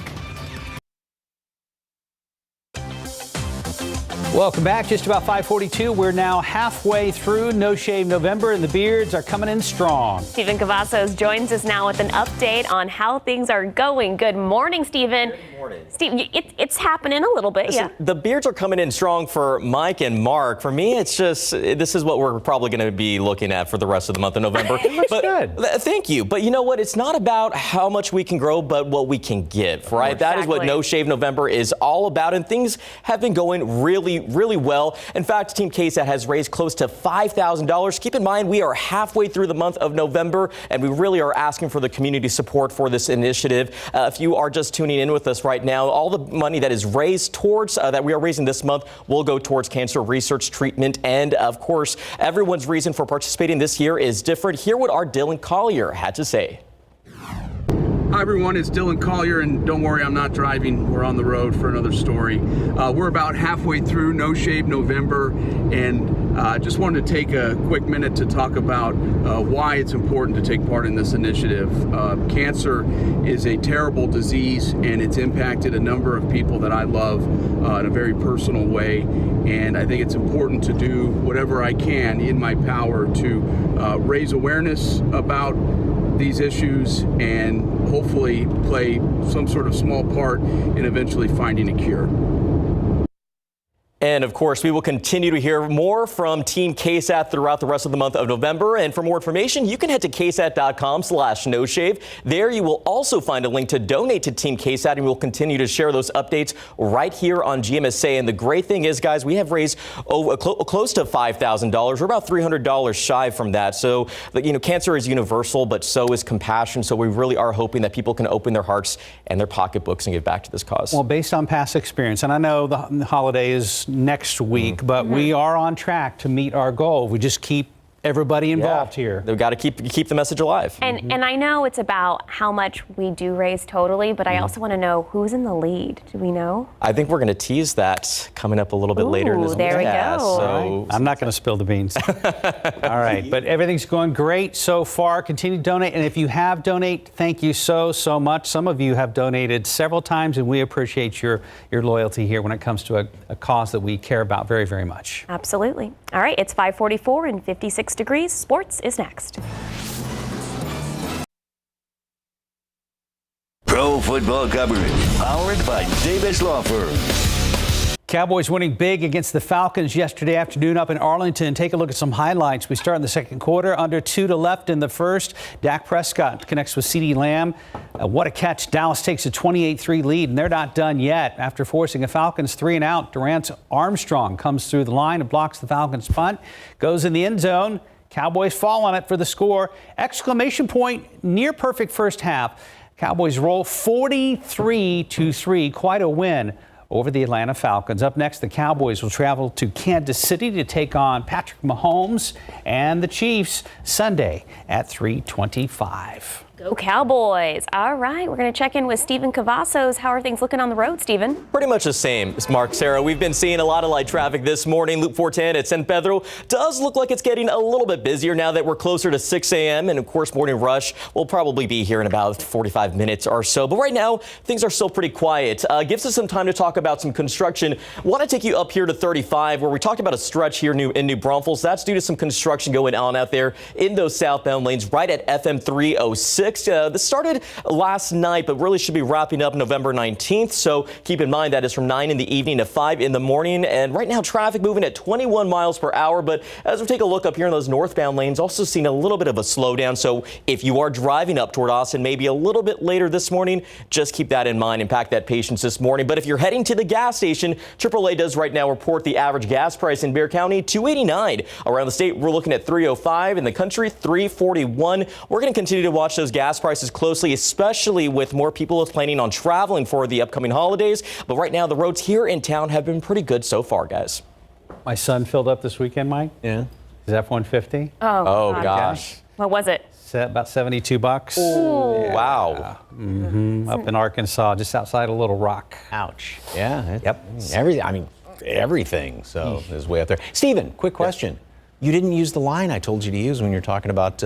Welcome back. Just about 5:42. We're now halfway through No Shave November, and the beards are coming in strong. Stephen Cavazos joins us now with an update on how things are going. Good morning, Stephen. Good morning. Steve, it's happening a little bit, Listen, the beards are coming in strong for Mike and Mark. For me, it's just, this is what we're probably going to be looking at for the rest of the month of November. It looks good. Thank you. But you know what? It's not about how much we can grow, but what we can give, right? Exactly. That is what No Shave November is all about. And things have been going really well. In fact, Team KSAT has raised close to $5,000. Keep in mind, we are halfway through the month of November, and we really are asking for the community support for this initiative. If you are just tuning in with us right now, all the money that is raised towards, that we are raising this month, will go towards cancer research, treatment, and of course, everyone's reason for participating this year is different. Hear what our Dylan Collier had to say. Hi everyone, it's Dylan Collier, and don't worry, I'm not driving. We're on the road for another story. We're about halfway through No Shave November, and I just wanted to take a quick minute to talk about why it's important to take part in this initiative. Cancer is a terrible disease, and it's impacted a number of people that I love in a very personal way, and I think it's important to do whatever I can in my power to raise awareness about these issues and hopefully play some sort of small part in eventually finding a cure. And of course, we will continue to hear more from Team KSAT throughout the rest of the month of November. And for more information, you can head to ksat.com/noshave. There you will also find a link to donate to Team KSAT, and we'll continue to share those updates right here on GMSA. And the great thing is, guys, we have raised close to $5,000. We're about $300 shy from that. So, cancer is universal, but so is compassion. So we really are hoping that people can open their hearts and their pocketbooks and give back to this cause. Well, based on past experience, and I know the holiday is next week, but we are on track to meet our goal. We just keep everybody involved here. They've got to keep the message alive. And I know it's about how much we do raise totally, but I also want to know who's in the lead. Do we know? I think we're going to tease that coming up a little bit later in this week. There we go. So I'm not going to spill the beans. All right, but everything's going great so far. Continue to donate, and if you have donate, thank you so much. Some of you have donated several times, and we appreciate your loyalty here when it comes to a cause that we care about very, very much. Absolutely. All right, it's 5:44 and 56 degrees. Sports is next. Pro football coverage powered by Davis Law Firm. Cowboys winning big against the Falcons yesterday afternoon up in Arlington. Take a look at some highlights. We start in the second quarter, under 2 to left in the first. Dak Prescott connects with CeeDee Lamb. What a catch. Dallas takes a 28-3 lead, and they're not done yet. After forcing a Falcons 3-and-out, Durant Armstrong comes through the line and blocks the Falcons' punt, goes in the end zone. Cowboys fall on it for the score. Exclamation point, near perfect first half. Cowboys roll 43-3. Quite a win over the Atlanta Falcons. Up next, the Cowboys will travel to Kansas City to take on Patrick Mahomes and the Chiefs Sunday at 3:25. Go Cowboys. All right, we're going to check in with Stephen Cavazos. How are things looking on the road, Stephen? Pretty much the same, Mark, Sarah. We've been seeing a lot of light traffic this morning. Loop 410 at San Pedro does look like it's getting a little bit busier now that we're closer to 6 a.m. And, of course, morning rush will probably be here in about 45 minutes or so. But right now, things are still pretty quiet. Gives us some time to talk about some construction. Want to take you up here to 35, where we talked about a stretch here in New Braunfels. That's due to some construction going on out there in those southbound lanes right at FM 306. This started last night, but really should be wrapping up November 19th. So keep in mind that is from 9 in the evening to 5 in the morning. And right now, traffic moving at 21 miles per hour. But as we take a look up here in those northbound lanes, also seeing a little bit of a slowdown. So if you are driving up toward Austin, maybe a little bit later this morning, just keep that in mind and pack that patience this morning. But if you're heading to the gas station, AAA does right now report the average gas price in Bexar County, $2.89. Around the state, we're looking at $3.05. In the country, $3.41. We're going to continue to watch those gas prices closely, especially with more people planning on traveling for the upcoming holidays. But right now, the roads here in town have been pretty good so far, guys. My son filled up this weekend, Mike. Yeah. His F-150. Oh gosh. What was it? About $72. Oh, yeah. Wow. Mm-hmm. Up in Arkansas, just outside of Little Rock. Ouch. Yeah. Yep. Everything. So is way up there. Stephen, quick question. You didn't use the line I told you to use when you're talking about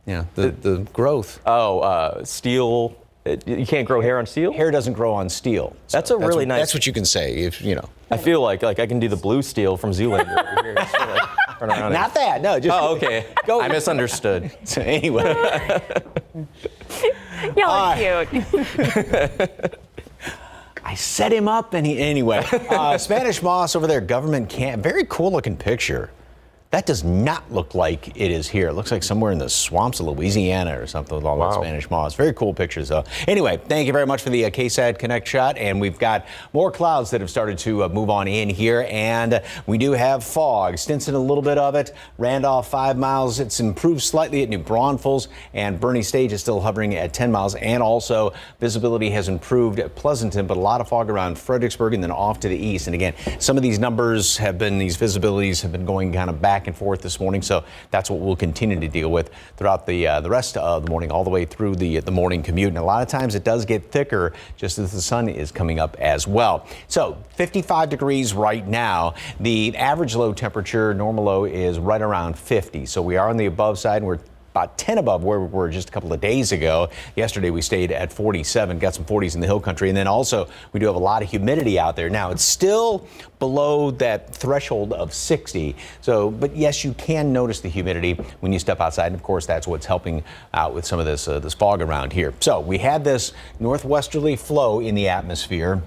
Yeah, the growth. Oh, steel. You can't grow hair on steel? Hair doesn't grow on steel. So that's really nice. That's what you can say, if you know. I feel like I can do the blue steel from Zoolander over here. Turn around Not that, no. Just okay. Go. I misunderstood. So anyway. Y'all are cute. I set him up, and anyway. Spanish moss over there, government camp. Very cool looking picture. That does not look like it is here. It looks like somewhere in the swamps of Louisiana or something with all that Spanish moss. Very cool pictures, though. Anyway, thank you very much for the KSAT Connect shot. And we've got more clouds that have started to move on in here. And we do have fog. Stinson, a little bit of it. Randolph, 5 miles. It's improved slightly at New Braunfels. And Bernie Stage is still hovering at 10 miles. And also, visibility has improved at Pleasanton, but a lot of fog around Fredericksburg and then off to the east. And again, some of these numbers have been, these visibilities have been going kind of back and forth this morning, so that's what we'll continue to deal with throughout the rest of the morning, all the way through the morning commute. And a lot of times it does get thicker just as the sun is coming up as well. So 55 degrees right now. The average low temperature, normal low, is right around 50. So we are on the above side, and we're about 10 above where we were just a couple of days ago. Yesterday we stayed at 47, got some 40s in the hill country, and then also we do have a lot of humidity out there. Now it's still below that threshold of 60, so but yes, you can notice the humidity when you step outside, and of course that's what's helping out with some of this fog around here. So we had this northwesterly flow in the atmosphere.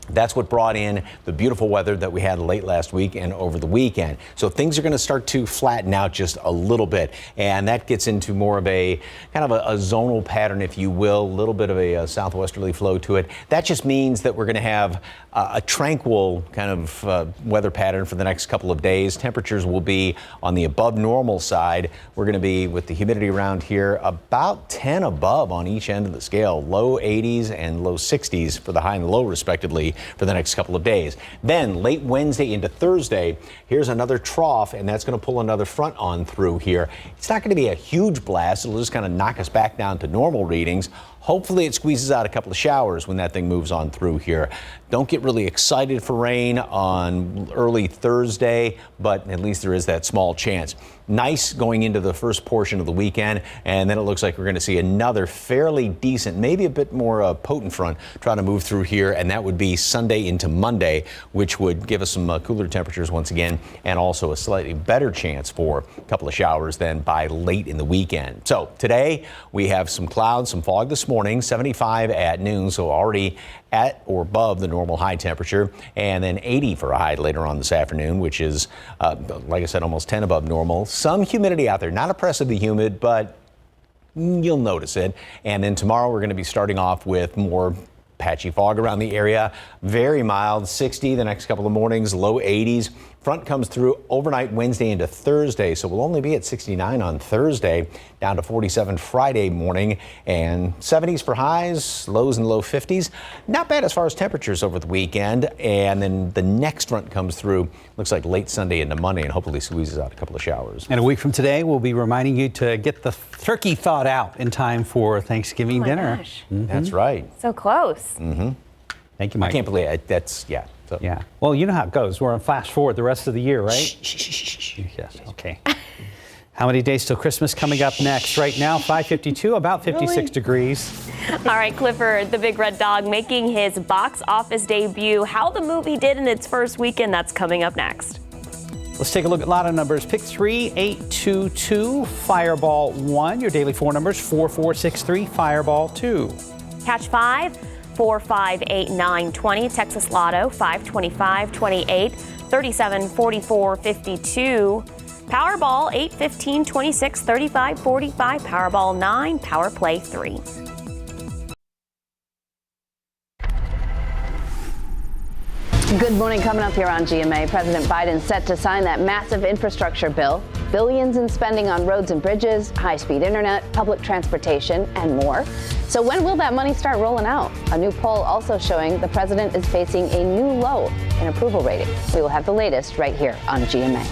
That's what brought in the beautiful weather that we had late last week and over the weekend. So things are going to start to flatten out just a little bit, and that gets into more of a kind of a zonal pattern, if you will, a little bit of a southwesterly flow to it. That just means that we're going to have a tranquil kind of weather pattern for the next couple of days. Temperatures will be on the above normal side. We're going to be, with the humidity around here, about 10 above on each end of the scale. Low 80s and low 60s for the high and low, respectively, for the next couple of days. Then late Wednesday into Thursday, here's another trough, and that's going to pull another front on through here. It's not going to be a huge blast. It'll just kind of knock us back down to normal readings. Hopefully it squeezes out a couple of showers when that thing moves on through here. Don't get really excited for rain on early Thursday, but at least there is that small chance. Nice going into the first portion of the weekend, and then it looks like we're going to see another fairly decent, maybe a bit more potent front trying to move through here, and that would be Sunday into Monday, which would give us some cooler temperatures once again, and also a slightly better chance for a couple of showers then by late in the weekend. So today we have some clouds, some fog this morning, 75 at noon, so already at or above the normal high temperature, and then 80 for a high later on this afternoon, which is, like I said, almost 10 above normal. Some humidity out there, not oppressively humid, but you'll notice it. And then tomorrow we're going to be starting off with more patchy fog around the area. Very mild, 60 the next couple of mornings, low 80s. Front comes through overnight Wednesday into Thursday, so we'll only be at 69 on Thursday, down to 47 Friday morning, and 70s for highs, lows and low 50s. Not bad as far as temperatures over the weekend. And then the next front comes through, looks like late Sunday into Monday, and hopefully squeezes out a couple of showers. And a week from today, we'll be reminding you to get the turkey thawed out in time for Thanksgiving dinner. Gosh. That's right. So close. Thank you, Mike. I can't believe it. That's, yeah. So. Yeah. Well, you know how it goes. We're on flash forward the rest of the year, right? Yes. Okay. How many days till Christmas coming up next? Right now, 5:52, about 56 degrees. All right, Clifford, the big red dog, making his box office debut. How the movie did in its first weekend, that's coming up next. Let's take a look at lotto numbers. Pick 3, 822, Fireball 1. Your daily 4 numbers, 4463, Fireball 2. Catch 5, 4, 5, 8, 9, 20. Texas Lotto, 5, 25, 28, 37, 44, 52. Powerball, 8, 15, 26, 35, 45. Powerball 9, Power Play 3. Good morning. Coming up here on GMA, President Biden set to sign that massive infrastructure bill. Billions in spending on roads and bridges, high-speed internet, public transportation, and more. So when will that money start rolling out? A new poll also showing the president is facing a new low in approval rating. We will have the latest right here on GMA.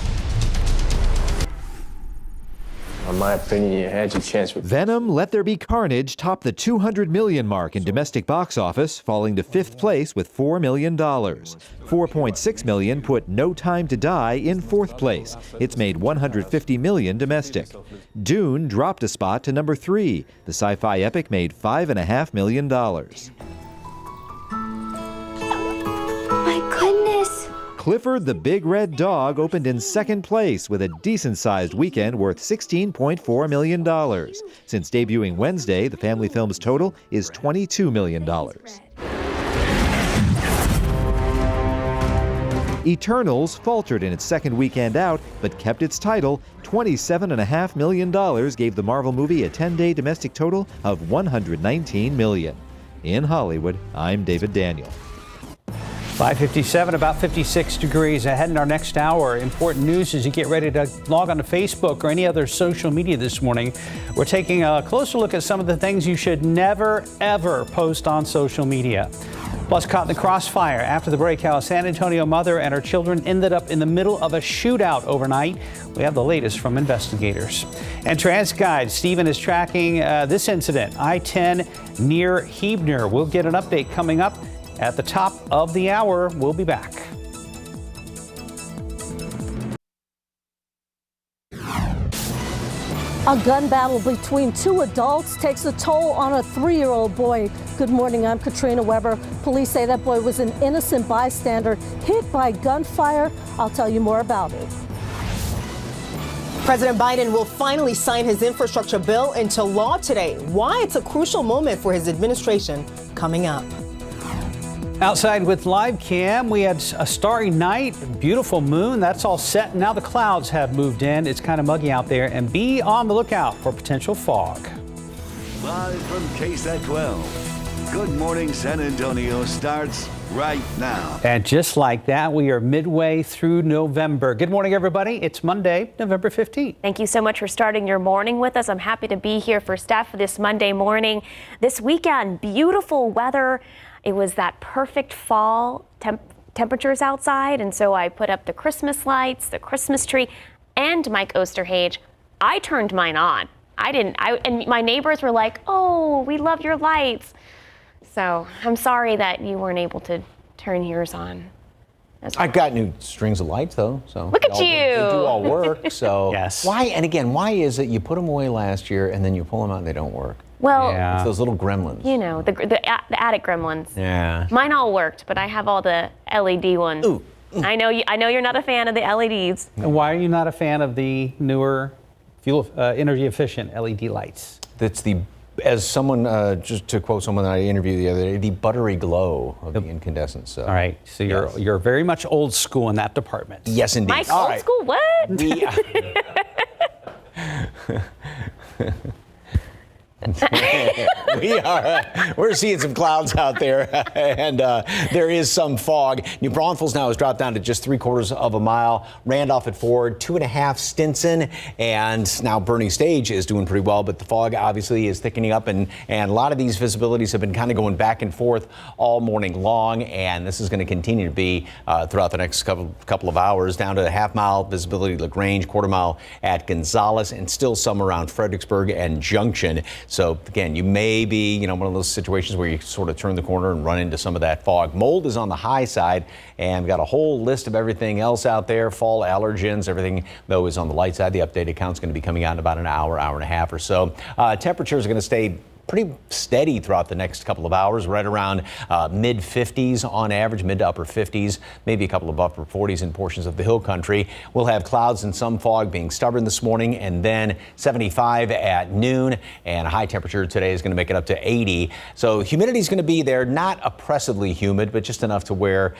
In my opinion, you had your chance. Venom, Let There Be Carnage topped the $200 million mark in domestic box office, falling to 5th place with $4 million. $4.6 million put No Time to Die in 4th place. It's made $150 million domestic. Dune dropped a spot to number 3. The sci-fi epic made $5.5 million. My goodness. Clifford the Big Red Dog opened in 2nd place with a decent-sized weekend worth $16.4 million. Since debuting Wednesday, the family film's total is $22 million. Eternals faltered in its 2nd weekend out, but kept its title. $27.5 million gave the Marvel movie a 10-day domestic total of $119 million. In Hollywood, I'm David Daniel. 5:57, about 56 degrees ahead in our next hour. Important news as you get ready to log on to Facebook or any other social media this morning. We're taking a closer look at some of the things you should never, ever post on social media. Plus, caught in the crossfire after the break, how a San Antonio mother and her children ended up in the middle of a shootout overnight. We have the latest from investigators. And TransGuide, Stephen is tracking this incident, I-10 near Huebner. We'll get an update coming up at the top of the hour. We'll be back. A gun battle between two adults takes a toll on a 3-year-old boy. Good morning, I'm Katrina Weber. Police say that boy was an innocent bystander hit by gunfire. I'll tell you more about it. President Biden will finally sign his infrastructure bill into law today. Why it's a crucial moment for his administration coming up. Outside with live cam, we had a starry night, beautiful moon. That's all set. Now the clouds have moved in. It's kind of muggy out there, and be on the lookout for potential fog. Live from KSAT 12. Good Morning San Antonio starts right now. And just like that, we are midway through November. Good morning, everybody. It's Monday, November 15th. Thank you so much for starting your morning with us. I'm happy to be here for staff for this Monday morning. This weekend, beautiful weather. It was that perfect fall temperatures outside, and so I put up the Christmas lights, the Christmas tree, and Mike Osterhage. I turned mine on. And my neighbors were like, "Oh, we love your lights." So I'm sorry that you weren't able to turn yours on. I got new strings of lights though, so look at you. They do all work. So yes. Why is it you put them away last year and then you pull them out and they don't work? Well, it's those little gremlins. You know, the attic gremlins. Yeah. Mine all worked, but I have all the LED ones. Ooh. I know you're not a fan of the LEDs. And why are you not a fan of the newer, fuel energy efficient LED lights? That's as someone, just to quote someone that I interviewed the other day, the buttery glow of the incandescent. So. All right, so you're very much old school in that department. Yes, indeed. Mike, old school, what? We're seeing some clouds out there, and there is some fog. New Braunfels now has dropped down to just 3/4 of a mile. Randolph at Ford, 2.5 Stinson, and now Bernie Stage is doing pretty well, but the fog obviously is thickening up, and a lot of these visibilities have been kind of going back and forth all morning long, and this is going to continue to be throughout the next couple of hours, down to a half-mile visibility at LaGrange, 1/4 mile at Gonzales, and still some around Fredericksburg and Junction. So again, you may be, one of those situations where you sort of turn the corner and run into some of that fog. Mold is on the high side, and we've got a whole list of everything else out there. Fall allergens, everything though is on the light side. The updated count's going to be coming out in about an hour and a half or so. Temperatures are going to stay pretty steady throughout the next couple of hours, right around mid 50s on average, mid to upper 50s, maybe a couple of upper 40s in portions of the hill country. We'll have clouds and some fog being stubborn this morning, and then 75 at noon, and a high temperature today is going to make it up to 80. So humidity is going to be there, not oppressively humid, but just enough to where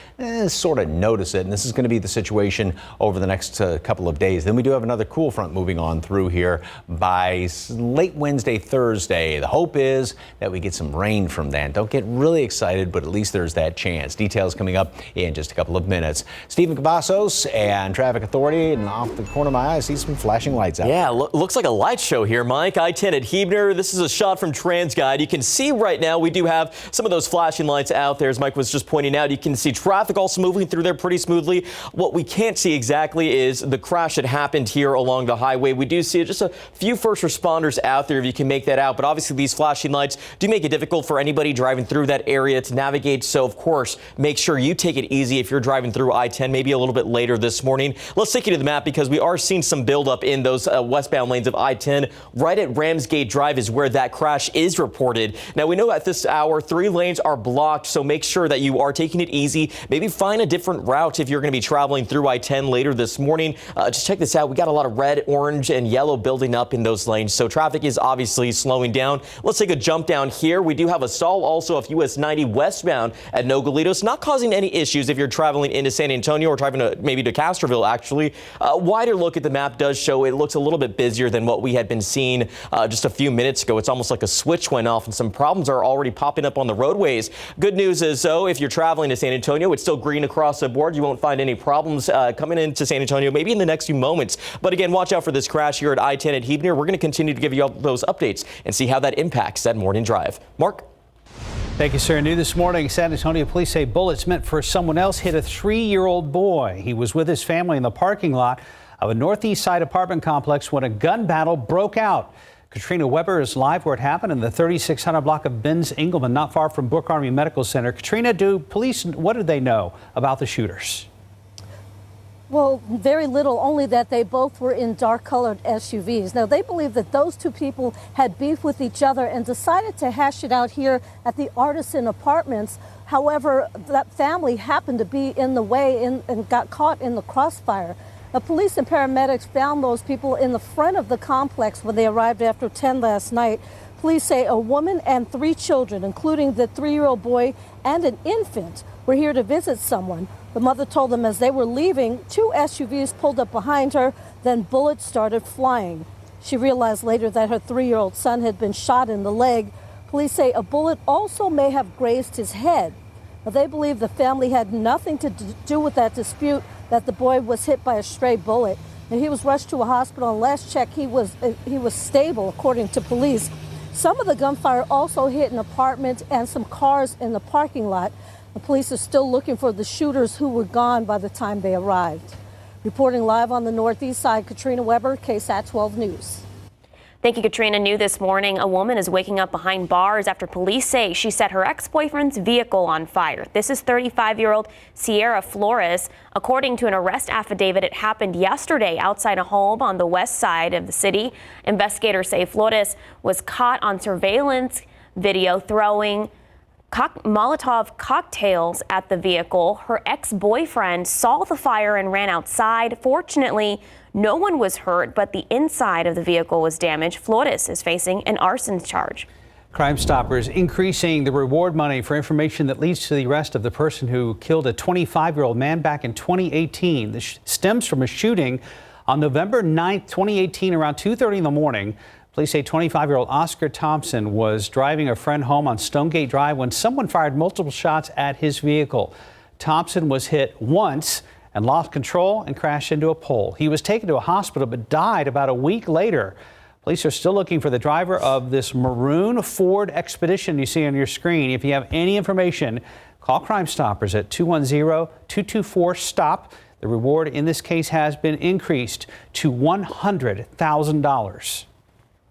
sort of notice it. And this is going to be the situation over the next couple of days. Then we do have another cool front moving on through here by late Wednesday, Thursday. The hope hope is that we get some rain from that. Don't get really excited, but at least there's that chance. Details coming up in just a couple of minutes. Stephen Cavazos and Traffic Authority, and off the corner of my eye, I see some flashing lights out. Yeah, looks like a light show here, Mike. I-10 at Huebner. This is a shot from TransGuide. You can see right now we do have some of those flashing lights out there, as Mike was just pointing out. You can see traffic also moving through there pretty smoothly. What we can't see exactly is the crash that happened here along the highway. We do see just a few first responders out there, if you can make that out. But obviously these flashing lights do make it difficult for anybody driving through that area to navigate. So, of course, make sure you take it easy if you're driving through I-10 maybe a little bit later this morning. Let's take you to the map because we are seeing some buildup in those westbound lanes of I-10. Right at Ramsgate Drive is where that crash is reported. Now, we know at this hour 3 lanes are blocked, so make sure that you are taking it easy. Maybe find a different route if you're going to be traveling through I-10 later this morning. Just check this out. We got a lot of red, orange, and yellow building up in those lanes, so traffic is obviously slowing down. Let's take a jump down here. We do have a stall also of US 90 westbound at Nogalitos, not causing any issues if you're traveling into San Antonio or driving maybe to Castroville, actually. A wider look at the map does show it looks a little bit busier than what we had been seeing just a few minutes ago. It's almost like a switch went off and some problems are already popping up on the roadways. Good news is, though, if you're traveling to San Antonio, it's still green across the board. You won't find any problems coming into San Antonio maybe in the next few moments. But again, watch out for this crash here at I-10 at Huebner. We're going to continue to give you all those updates and see how that impacts that morning drive. Mark? Thank you, sir. New this morning, San Antonio police say bullets meant for someone else hit a 3-year-old boy. He was with his family in the parking lot of a Northeast Side apartment complex when a gun battle broke out. Katrina Weber is live where it happened in the 3600 block of Benz Engelman, not far from Brooke Army Medical Center. Katrina, what do they know about the shooters? Well, very little, only that they both were in dark-colored SUVs. Now, they believe that those two people had beef with each other and decided to hash it out here at the Artisan Apartments. However, that family happened to be in the way and got caught in the crossfire. Now, police and paramedics found those people in the front of the complex when they arrived after 10 last night. Police say a woman and 3 children, including the 3-year-old boy and an infant, were here to visit someone. The mother told them as they were leaving, 2 SUVs pulled up behind her, then bullets started flying. She realized later that her 3-year-old son had been shot in the leg. Police say a bullet also may have grazed his head. Now, they believe the family had nothing to do with that dispute, that the boy was hit by a stray bullet. And he was rushed to a hospital. On last check, he was stable, according to police. Some of the gunfire also hit an apartment and some cars in the parking lot. The police are still looking for the shooters who were gone by the time they arrived. Reporting live on the Northeast Side, Katrina Weber, KSAT 12 News. Thank you, Katrina. New this morning, a woman is waking up behind bars after police say she set her ex-boyfriend's vehicle on fire. This is 35-year-old Sierra Flores. According to an arrest affidavit, it happened yesterday outside a home on the west side of the city. Investigators say Flores was caught on surveillance video throwing Molotov cocktails at the vehicle. Her ex-boyfriend saw the fire and ran outside. Fortunately, no one was hurt, but the inside of the vehicle was damaged. Flores is facing an arson charge. Crime Stoppers increasing the reward money for information that leads to the arrest of the person who killed a 25-year-old man back in 2018. This stems from a shooting on November 9th, 2018, around 2:30 in the morning. Police say 25-year-old Oscar Thompson was driving a friend home on Stonegate Drive when someone fired multiple shots at his vehicle. Thompson was hit once and lost control and crashed into a pole. He was taken to a hospital but died about a week later. Police are still looking for the driver of this maroon Ford Expedition you see on your screen. If you have any information, call Crime Stoppers at 210-224-STOP. The reward in this case has been increased to $100,000.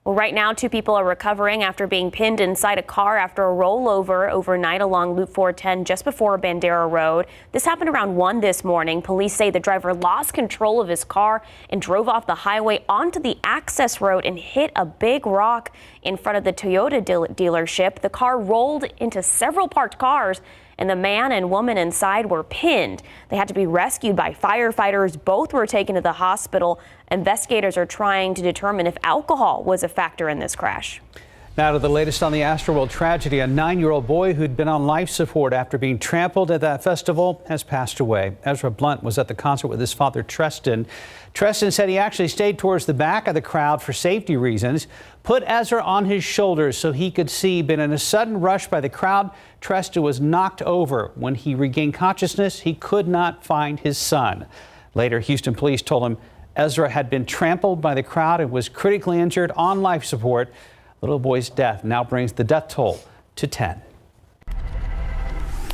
Well, right now, 2 people are recovering after being pinned inside a car after a rollover overnight along Loop 410 just before Bandera Road. This happened around 1 this morning. Police say the driver lost control of his car and drove off the highway onto the access road and hit a big rock in front of the Toyota dealership. The car rolled into several parked cars, and the man and woman inside were pinned. They had to be rescued by firefighters. Both were taken to the hospital. Investigators are trying to determine if alcohol was a factor in this crash. Now to the latest on the Astroworld tragedy. A 9-year-old boy who'd been on life support after being trampled at that festival has passed away. Ezra Blunt was at the concert with his father, Treston. Treston said he actually stayed towards the back of the crowd for safety reasons, put Ezra on his shoulders so he could see, but in a sudden rush by the crowd, Treston was knocked over. When he regained consciousness, he could not find his son. Later, Houston police told him Ezra had been trampled by the crowd and was critically injured on life support. Little boy's death now brings the death toll to 10.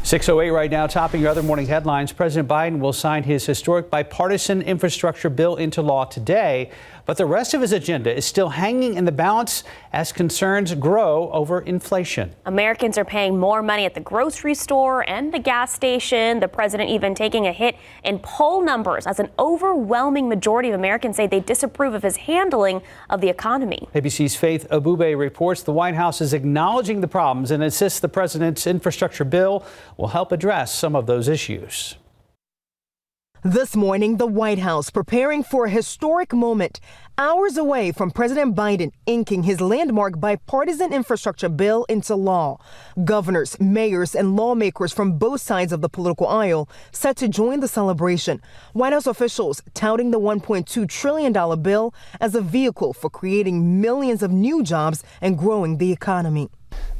6:08 right now, topping your other morning headlines. President Biden will sign his historic bipartisan infrastructure bill into law today, but the rest of his agenda is still hanging in the balance as concerns grow over inflation. Americans are paying more money at the grocery store and the gas station. The president even taking a hit in poll numbers as an overwhelming majority of Americans say they disapprove of his handling of the economy. ABC's Faith Abube reports the White House is acknowledging the problems and insists the president's infrastructure bill will help address some of those issues. This morning, the White House preparing for a historic moment, hours away from President Biden inking his landmark bipartisan infrastructure bill into law. Governors, mayors, and lawmakers from both sides of the political aisle set to join the celebration. White House officials touting the $1.2 trillion bill as a vehicle for creating millions of new jobs and growing the economy.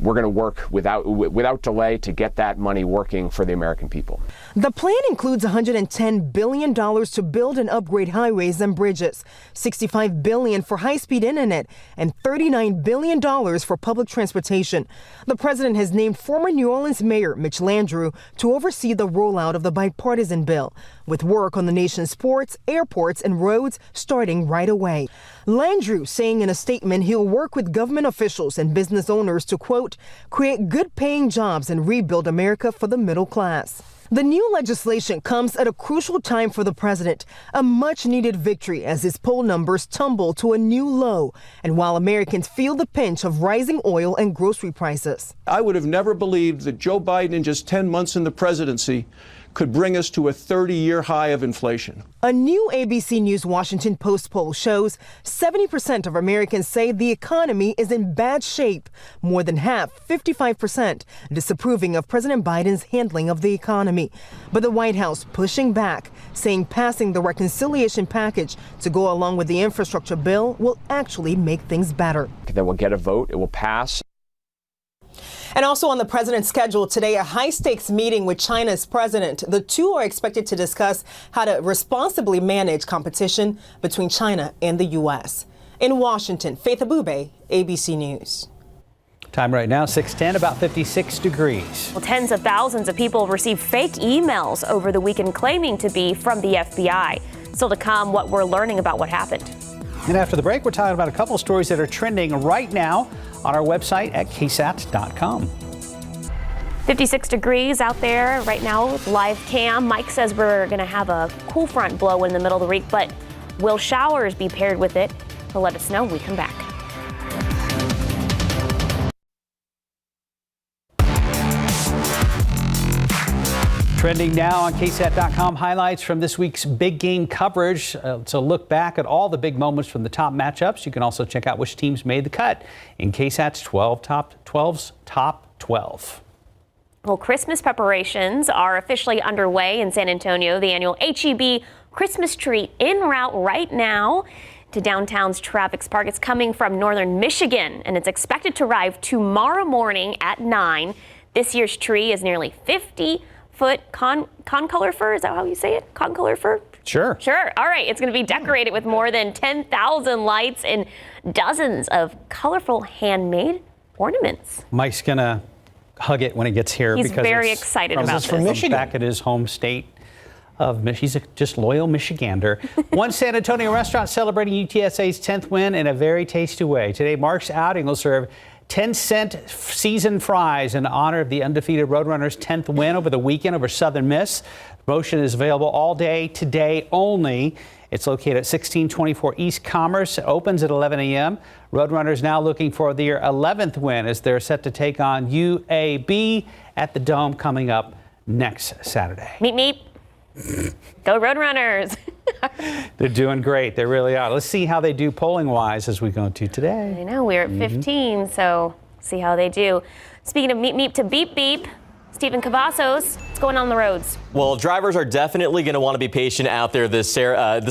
We're going to work without delay to get that money working for the American people. The plan includes $110 billion to build and upgrade highways and bridges, $65 billion for high-speed internet, and $39 billion for public transportation. The president has named former New Orleans Mayor Mitch Landrieu to oversee the rollout of the bipartisan bill, with work on the nation's ports, airports, and roads starting right away. Landrieu saying in a statement he'll work with government officials and business owners to, quote, create good-paying jobs and rebuild America for the middle class. The new legislation comes at a crucial time for the president, a much-needed victory as his poll numbers tumble to a new low, and while Americans feel the pinch of rising oil and grocery prices. I would have never believed that Joe Biden, in just 10 months in the presidency, could bring us to a 30-year high of inflation. A new ABC News Washington Post poll shows 70% of Americans say the economy is in bad shape. More than half, 55%, disapproving of President Biden's handling of the economy. But the White House pushing back, saying passing the reconciliation package to go along with the infrastructure bill will actually make things better. Then we'll get a vote, it will pass. And also on the president's schedule today, a high-stakes meeting with China's president. The two are expected to discuss how to responsibly manage competition between China and the U.S. In Washington, Faith Abube, ABC News. Time right now, 6:10, about 56 degrees. Well, tens of thousands of people received fake emails over the weekend claiming to be from the FBI. Still to come, what we're learning about what happened. And after the break, we're talking about a couple of stories that are trending right now on our website at ksat.com. 56 degrees out there right now with live cam. Mike says we're going to have a cool front blow in the middle of the week, but will showers be paired with it? He'll let us know when we come back. Trending now on KSAT.com, highlights from this week's big game coverage. It's a look back at all the big moments from the top matchups. You can also check out which teams made the cut in KSAT's 12's Top 12. Well, Christmas preparations are officially underway in San Antonio. The annual H-E-B Christmas tree en route right now to downtown's Travis Park. It's coming from northern Michigan, and it's expected to arrive tomorrow morning at 9. This year's tree is nearly 50-foot concolor fir. Is that how you say it? Concolor fir? Sure. Sure. All right. It's going to be decorated with more than 10,000 lights and dozens of colorful handmade ornaments. Mike's going to hug it when it gets here. He's because very excited about this. From Michigan. Back at his home state of Michigan. He's a just loyal Michigander. One San Antonio restaurant celebrating UTSA's 10th win in a very tasty way. Today, Mark's Outing will serve 10-cent seasoned fries in honor of the undefeated Roadrunners' 10th win over the weekend over Southern Miss. The promotion is available all day today only. It's located at 1624 East Commerce. It opens at 11 a.m. Roadrunners now looking for their 11th win as they're set to take on UAB at the Dome coming up next Saturday. Meep, meep. Go Roadrunners. They're doing great. They really are. Let's see how they do polling-wise as we go to today. I know, we're at 15, so see how they do. Speaking of meep meep to beep beep, Stephen Cavazos, what's going on the roads? Well, drivers are definitely going to want to be patient out there this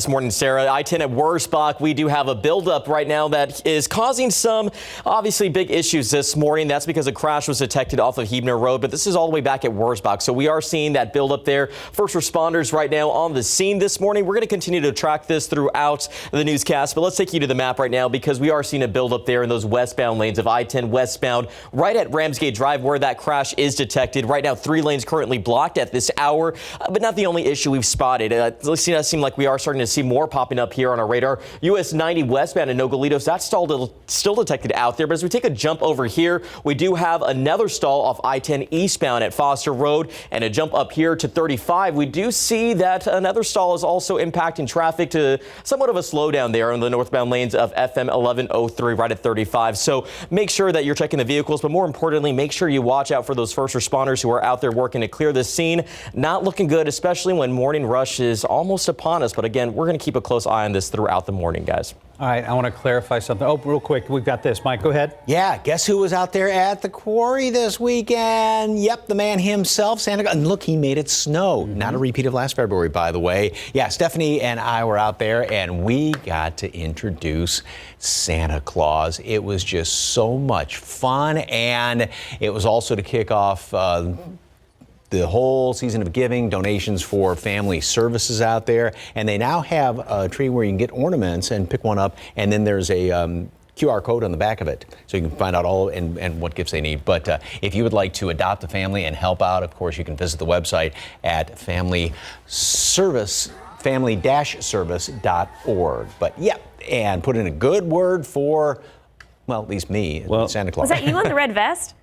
morning, Sarah. I-10 at Wurzbach, we do have a buildup right now that is causing some obviously big issues this morning. That's because a crash was detected off of Huebner Road, but this is all the way back at Wurzbach. So we are seeing that buildup there. First responders right now on the scene this morning. We're going to continue to track this throughout the newscast, but let's take you to the map right now because we are seeing a buildup there in those westbound lanes of I-10 westbound right at Ramsgate Drive where that crash is detected. Right now, 3 lanes currently blocked at this hour, but not the only issue we've spotted. It does seem like we are starting to see more popping up here on our radar. US 90 westbound in Nogalitos, that's still detected out there. But as we take a jump over here, we do have another stall off I-10 eastbound at Foster Road and a jump up here to 35. We do see that another stall is also impacting traffic to somewhat of a slowdown there on the northbound lanes of FM 1103 right at 35. So make sure that you're checking the vehicles, but more importantly, make sure you watch out for those first responders who are out there working to clear this scene. Not looking good, especially when morning rush is almost upon us. But again, we're going to keep a close eye on this throughout the morning, guys. All right, I want to clarify something. Oh, real quick, we've got this. Mike, go ahead. Yeah, guess who was out there at the quarry this weekend? Yep, the man himself, Santa Claus. And look, he made it snow. Not a repeat of last February, by the way. Yeah, Stephanie and I were out there, and we got to introduce Santa Claus. It was just so much fun, and it was also to kick off the whole season of giving, donations for family services out there. And they now have a tree where you can get ornaments and pick one up. And then there's a QR code on the back of it. So you can find out all and what gifts they need. But if you would like to adopt a family and help out, of course, you can visit the website at family-service.org. But yeah, and put in a good word for, well, at least me, Santa Claus. Was that you on the red vest?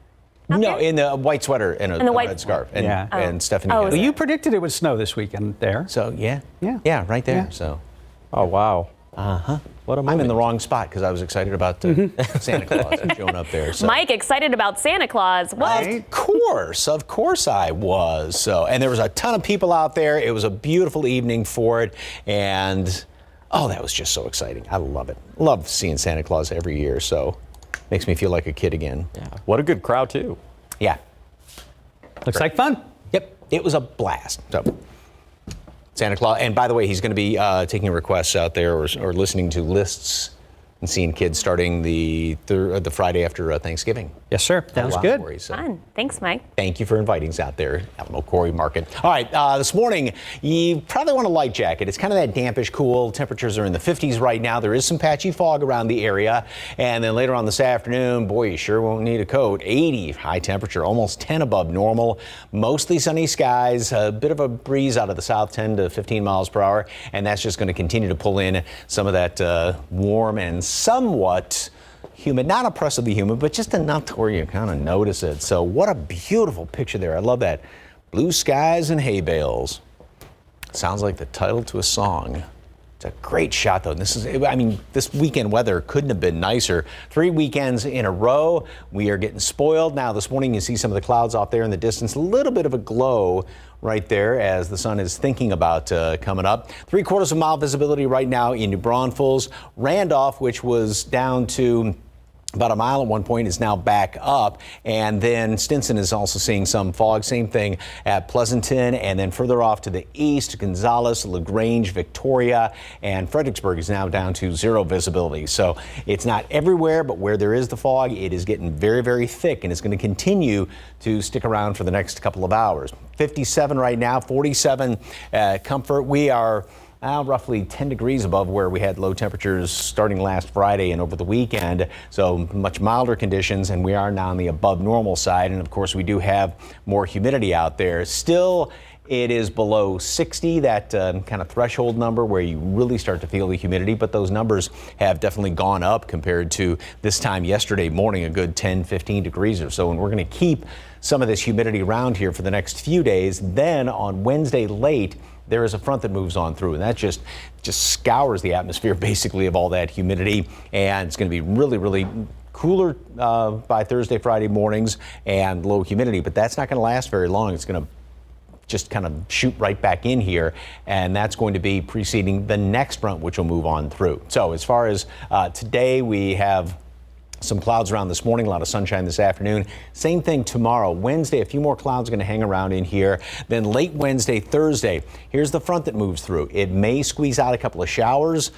No, in the white sweater and a red scarf. And, and Stephanie. Well, you predicted it would snow this weekend there. So, yeah, right there. Yeah. So, oh, wow. Uh-huh. What a I'm in the wrong spot because I was excited about Santa Claus showing up there. So. Mike, excited about Santa Claus. What? Of course I was. So, and there was a ton of people out there. It was a beautiful evening for it. And, oh, that was just so exciting. I love it. Love seeing Santa Claus every year. So. Makes me feel like a kid again. Yeah. What a good crowd, too. Yeah. Looks like fun. Yep. It was a blast. So, Santa Claus. And by the way, he's going to be taking requests out there or listening to lists and seeing kids starting the Friday after Thanksgiving. Yes, sir. Sounds good. Fun. Thanks, Mike. Thank you for inviting us out there, Alamo Quarry Market. All right, this morning, you probably want a light jacket. It's kind of that dampish cool. Temperatures are in the 50s right now. There is some patchy fog around the area. And then later on this afternoon, boy, you sure won't need a coat. 80 high temperature, almost 10 above normal. Mostly sunny skies, a bit of a breeze out of the south, 10 to 15 miles per hour. And that's just going to continue to pull in some of that warm and somewhat humid, not oppressively humid, but just enough to where you kind of notice it. So what a beautiful picture there. I love that. Blue skies and hay bales. Sounds like the title to a song. It's a great shot, though. This weekend weather couldn't have been nicer. 3 weekends in a row. We are getting spoiled. Now, this morning, you see some of the clouds off there in the distance. A little bit of a glow right there as the sun is thinking about coming up. 3/4 of mile visibility right now in New Braunfels. Randolph, which was down to about a mile at one point, is now back up. And then Stinson is also seeing some fog. Same thing at Pleasanton. And then further off to the east, Gonzales, LaGrange, Victoria, and Fredericksburg is now down to 0 visibility. So it's not everywhere, but where there is the fog, it is getting very, very thick, and it's going to continue to stick around for the next couple of hours. 57 right now, 47 Comfort. We are roughly 10 degrees above where we had low temperatures starting last Friday and over the weekend. So much milder conditions, and we are now on the above normal side. And of course, we do have more humidity out there. Still, it is below 60, that kind of threshold number where you really start to feel the humidity. But those numbers have definitely gone up compared to this time yesterday morning, a good 10, 15 degrees or so. And we're going to keep some of this humidity around here for the next few days. Then on Wednesday late, there is a front that moves on through, and that just scours the atmosphere basically of all that humidity. And it's going to be really, really cooler by Thursday, Friday mornings and low humidity, but that's not going to last very long. It's going to just kind of shoot right back in here, and that's going to be preceding the next front, which will move on through. So as far as today, we have some clouds around this morning, a lot of sunshine this afternoon. Same thing tomorrow. Wednesday, a few more clouds are going to hang around in here. Then late Wednesday, Thursday, here's the front that moves through. It may squeeze out a couple of showers.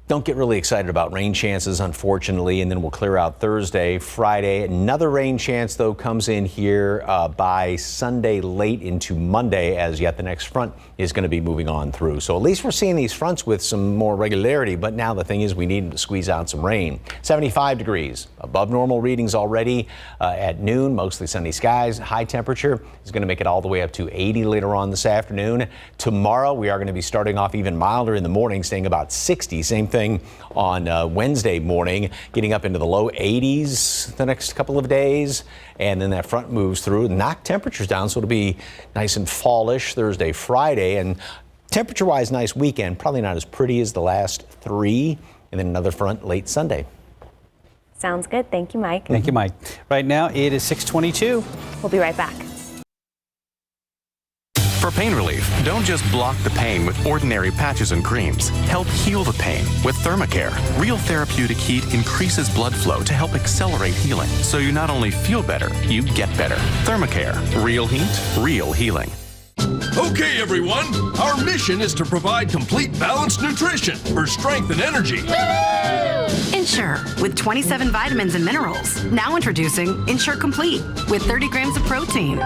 Don't get really excited about rain chances, unfortunately, and then we'll clear out Thursday, Friday. Another rain chance, though, comes in here by Sunday late into Monday, as yet the next front is going to be moving on through. So at least we're seeing these fronts with some more regularity, but now the thing is we need to squeeze out some rain. 75 degrees, above normal readings already at noon, mostly sunny skies. High temperature is going to make it all the way up to 80 later on this afternoon. Tomorrow, we are going to be starting off even milder in the morning, staying about 60. Same thing on Wednesday morning, getting up into the low 80s the next couple of days, and then that front moves through and knock temperatures down, so it'll be nice and fallish Thursday, Friday, and temperature-wise, nice weekend. Probably not as pretty as the last three, and then another front late Sunday. Sounds good. Thank you, Mike. Thank you, Mike. Right now, it is 6:22. We'll be right back. For pain relief, don't just block the pain with ordinary patches and creams. Help heal the pain with Thermacare. Real therapeutic heat increases blood flow to help accelerate healing. So you not only feel better, you get better. Thermacare. Real heat, real healing. Okay, everyone. Our mission is to provide complete balanced nutrition for strength and energy. Ensure with 27 vitamins and minerals. Now introducing Ensure Complete with 30 grams of protein.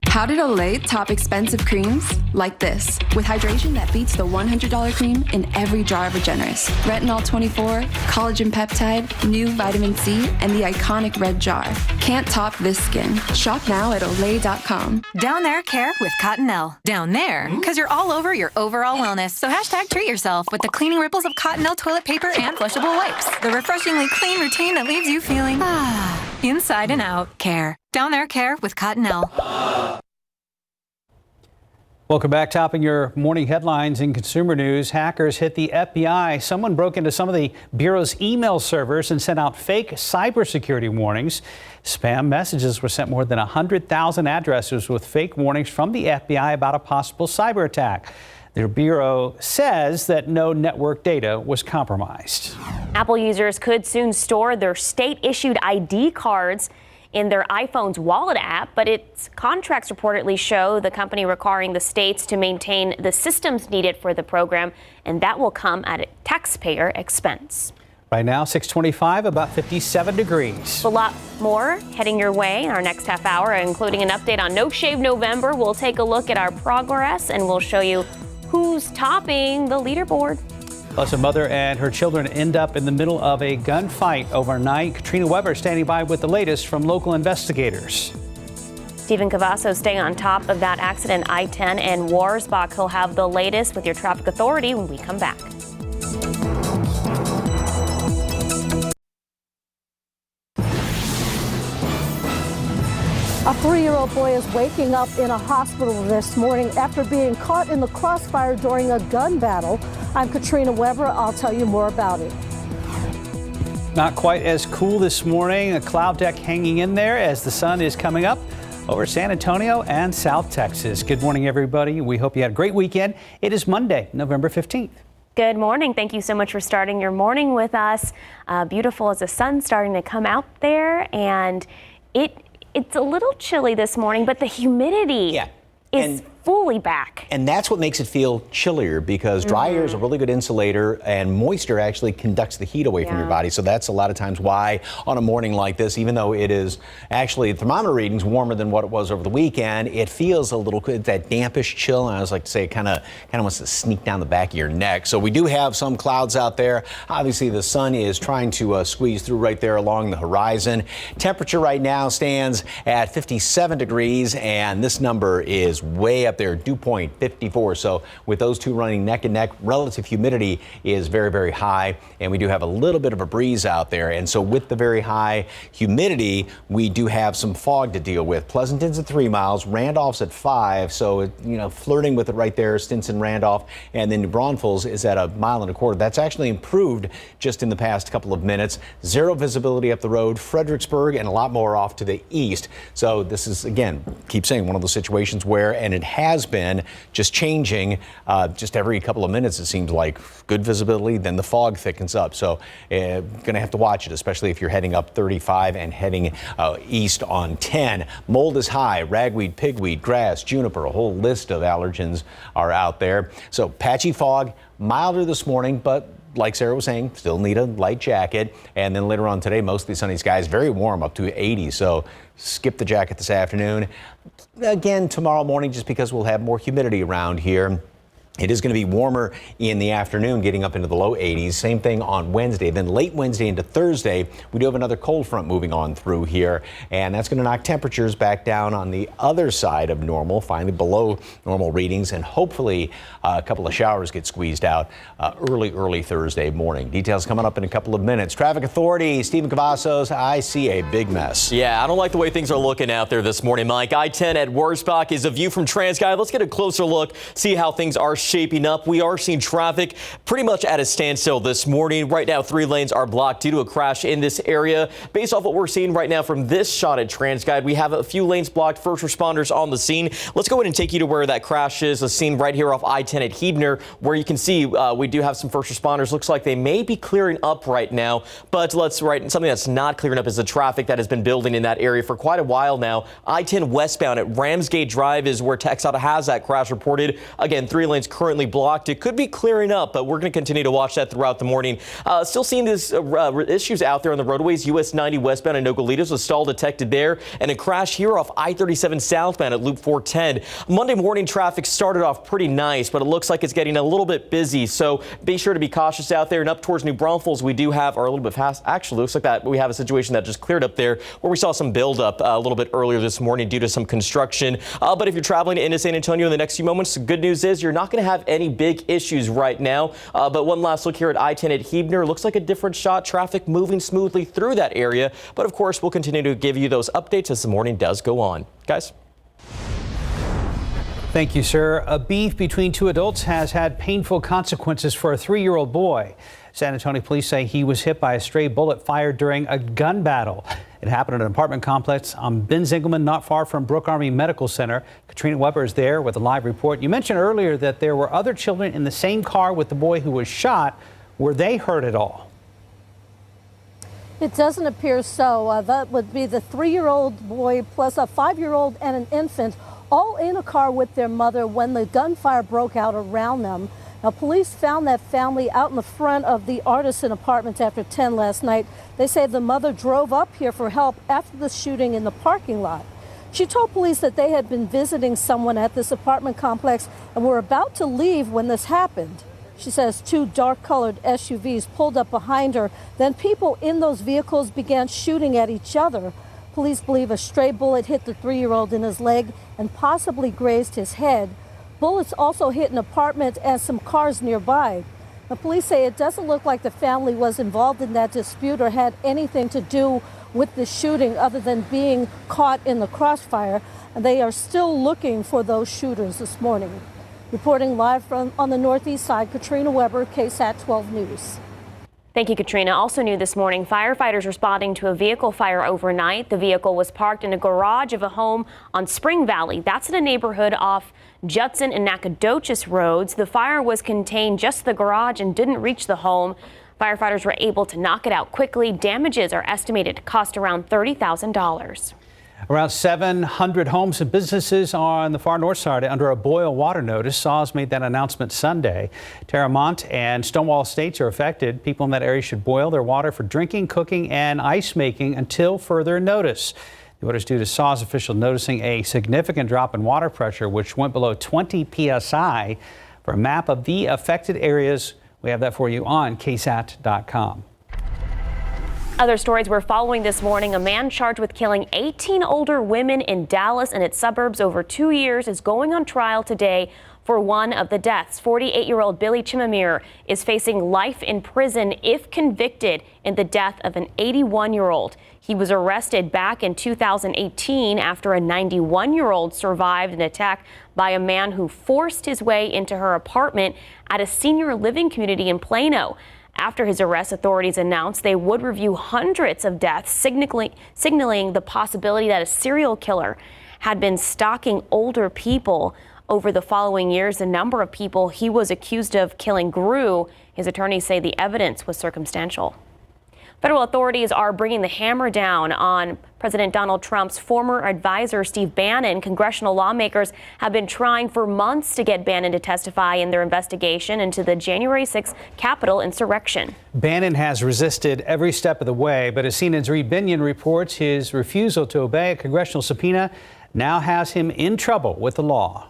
How did Olay top expensive creams? Like this, with hydration that beats the $100 cream in every jar of Regenerist. Retinol 24, collagen peptide, new vitamin C, and the iconic red jar. Can't top this skin. Shop now at Olay.com. Down there, care with Cottonelle. Down there, because you're all over your overall wellness. So hashtag treat yourself with the cleaning ripples of Cottonelle toilet paper and flushable wipes. The refreshingly clean routine that leaves you feeling inside and out. Care. Down there, care with Cottonelle. Welcome back. Topping your morning headlines in consumer news, hackers hit the FBI. Someone broke into some of the Bureau's email servers and sent out fake cybersecurity warnings. Spam messages were sent more than 100,000 addresses with fake warnings from the FBI about a possible cyber attack. The Bureau says that no network data was compromised. Apple users could soon store their state-issued ID cards in their iPhone's Wallet app, but its contracts reportedly show the company requiring the states to maintain the systems needed for the program, and that will come at a taxpayer expense. Right now, 6:25, about 57 degrees. A lot more heading your way in our next half hour, including an update on No Shave November. We'll take a look at our progress, and we'll show you who's topping the leaderboard. Plus, a mother and her children end up in the middle of a gunfight overnight. Katrina Weber standing by with the latest from local investigators. Stephen Cavasso staying on top of that accident, I-10 and Warsbach. He'll have the latest with your traffic authority when we come back. A 3-year-old boy is waking up in a hospital this morning after being caught in the crossfire during a gun battle. I'm Katrina Weber. I'll tell you more about it. Not quite as cool this morning. A cloud deck hanging in there as the sun is coming up over San Antonio and South Texas. Good morning, everybody. We hope you had a great weekend. It is Monday, November 15th. Good morning. Thank you so much for starting your morning with us. Beautiful as the sun's starting to come out there, and it's a little chilly this morning, but the humidity is fully back. And that's what makes it feel chillier, because dry air is a really good insulator, and moisture actually conducts the heat away from your body. So that's a lot of times why on a morning like this, even though it is actually thermometer readings warmer than what it was over the weekend, it feels a little, that dampish chill. And I always like to say it kind of wants to sneak down the back of your neck. So we do have some clouds out there. Obviously the sun is trying to squeeze through right there along the horizon. Temperature right now stands at 57 degrees, and this number is way up up there, dew point 54. So with those two running neck and neck, relative humidity is very, very high. And we do have a little bit of a breeze out there. And so with the very high humidity, we do have some fog to deal with. Pleasanton's at 3 miles, Randolph's at 5. So, flirting with it right there, Stinson, Randolph. And then New Braunfels is at 1.25 miles. That's actually improved just in the past couple of minutes. Zero visibility up the road, Fredericksburg, and a lot more off to the east. So this is, again, keep saying, one of those situations where, and it has been just changing just every couple of minutes, it seems like. Good visibility, then the fog thickens up. So going to have to watch it, especially if you're heading up 35 and heading east on 10. Mold is high, ragweed, pigweed, grass, juniper, a whole list of allergens are out there. So patchy fog, milder this morning, but like Sarah was saying, still need a light jacket. And then later on today, mostly sunny skies, very warm, up to 80. So skip the jacket this afternoon. Again, tomorrow morning, just because we'll have more humidity around here. It is going to be warmer in the afternoon, getting up into the low 80s. Same thing on Wednesday. Then late Wednesday into Thursday, we do have another cold front moving on through here. And that's going to knock temperatures back down on the other side of normal, finally below normal readings. And hopefully a couple of showers get squeezed out early Thursday morning. Details coming up in a couple of minutes. Traffic Authority, Stephen Cavazos, I see a big mess. Yeah, I don't like the way things are looking out there this morning, Mike. I-10 at Wurzbach is a view from TransGuide. Let's get a closer look, see how things are shaping up. We are seeing traffic pretty much at a standstill this morning. Right now, 3 lanes are blocked due to a crash in this area. Based off what we're seeing right now from this shot at TransGuide, we have a few lanes blocked. First responders on the scene. Let's go ahead and take you to where that crash is. A scene right here off I-10 at Huebner, where you can see we do have some first responders. Looks like they may be clearing up right now, but something that's not clearing up is the traffic that has been building in that area for quite a while now. I-10 westbound at Ramsgate Drive is where TxDOT has that crash reported. Again, 3 lanes currently blocked. It could be clearing up, but we're going to continue to watch that throughout the morning. Still seeing these issues out there on the roadways. US 90 westbound at Nogalitos, a stall detected there, and a crash here off I-37 southbound at Loop 410. Monday morning traffic started off pretty nice, but it looks like it's getting a little bit busy, so be sure to be cautious out there. And up towards New Braunfels, we do have, or a little bit fast, actually looks like that we have a situation that just cleared up there, where we saw some buildup a little bit earlier this morning due to some construction. But if you're traveling into San Antonio in the next few moments, the good news is you're not going to have any big issues right now. But one last look here at I-10 at Huebner. Looks like a different shot. Traffic moving smoothly through that area. But of course, we'll continue to give you those updates as the morning does go on. Guys. Thank you, sir. A beef between 2 adults has had painful consequences for a 3-year-old boy. San Antonio police say he was hit by a stray bullet fired during a gun battle. It happened at an apartment complex on Ben Zingelman, not far from Brooke Army Medical Center. Katrina Weber is there with a live report. You mentioned earlier that there were other children in the same car with the boy who was shot. Were they hurt at all? It doesn't appear so. That would be the 3-year-old boy plus a 5-year-old and an infant, all in a car with their mother when the gunfire broke out around them. Now, police found that family out in the front of the Artisan Apartments after 10 last night. They say the mother drove up here for help after the shooting in the parking lot. She told police that they had been visiting someone at this apartment complex and were about to leave when this happened. She says 2 dark-colored SUVs pulled up behind her. Then people in those vehicles began shooting at each other. Police believe a stray bullet hit the 3-year-old in his leg and possibly grazed his head. Bullets also hit an apartment and some cars nearby. The police say it doesn't look like the family was involved in that dispute or had anything to do with the shooting other than being caught in the crossfire. And they are still looking for those shooters this morning. Reporting live on the northeast side, Katrina Weber, KSAT 12 News. Thank you, Katrina. Also new this morning, firefighters responding to a vehicle fire overnight. The vehicle was parked in a garage of a home on Spring Valley. That's in a neighborhood off Judson and Nacogdoches roads. The fire was contained just to the garage and didn't reach the home. Firefighters were able to knock it out quickly. Damages are estimated to cost around $30,000. Around 700 homes and businesses on the far north side under a boil water notice. SAWS made that announcement Sunday. Terremont and Stonewall Estates are affected. People in that area should boil their water for drinking, cooking, and ice making until further notice. The order is due to SAWS officials noticing a significant drop in water pressure, which went below 20 psi. For a map of the affected areas, we have that for you on KSAT.com. Other stories we're following this morning: a man charged with killing 18 older women in Dallas and its suburbs over 2 years is going on trial today for one of the deaths. 48-year-old Billy Chimamere is facing life in prison if convicted in the death of an 81-year-old. He was arrested back in 2018 after a 91-year-old survived an attack by a man who forced his way into her apartment at a senior living community in Plano. After his arrest, authorities announced they would review hundreds of deaths, signaling the possibility that a serial killer had been stalking older people. Over the following years, the number of people he was accused of killing grew. His attorneys say the evidence was circumstantial. Federal authorities are bringing the hammer down on President Donald Trump's former advisor, Steve Bannon. Congressional lawmakers have been trying for months to get Bannon to testify in their investigation into the January 6th Capitol insurrection. Bannon has resisted every step of the way, but as CNN's Reed Binion reports, his refusal to obey a congressional subpoena now has him in trouble with the law.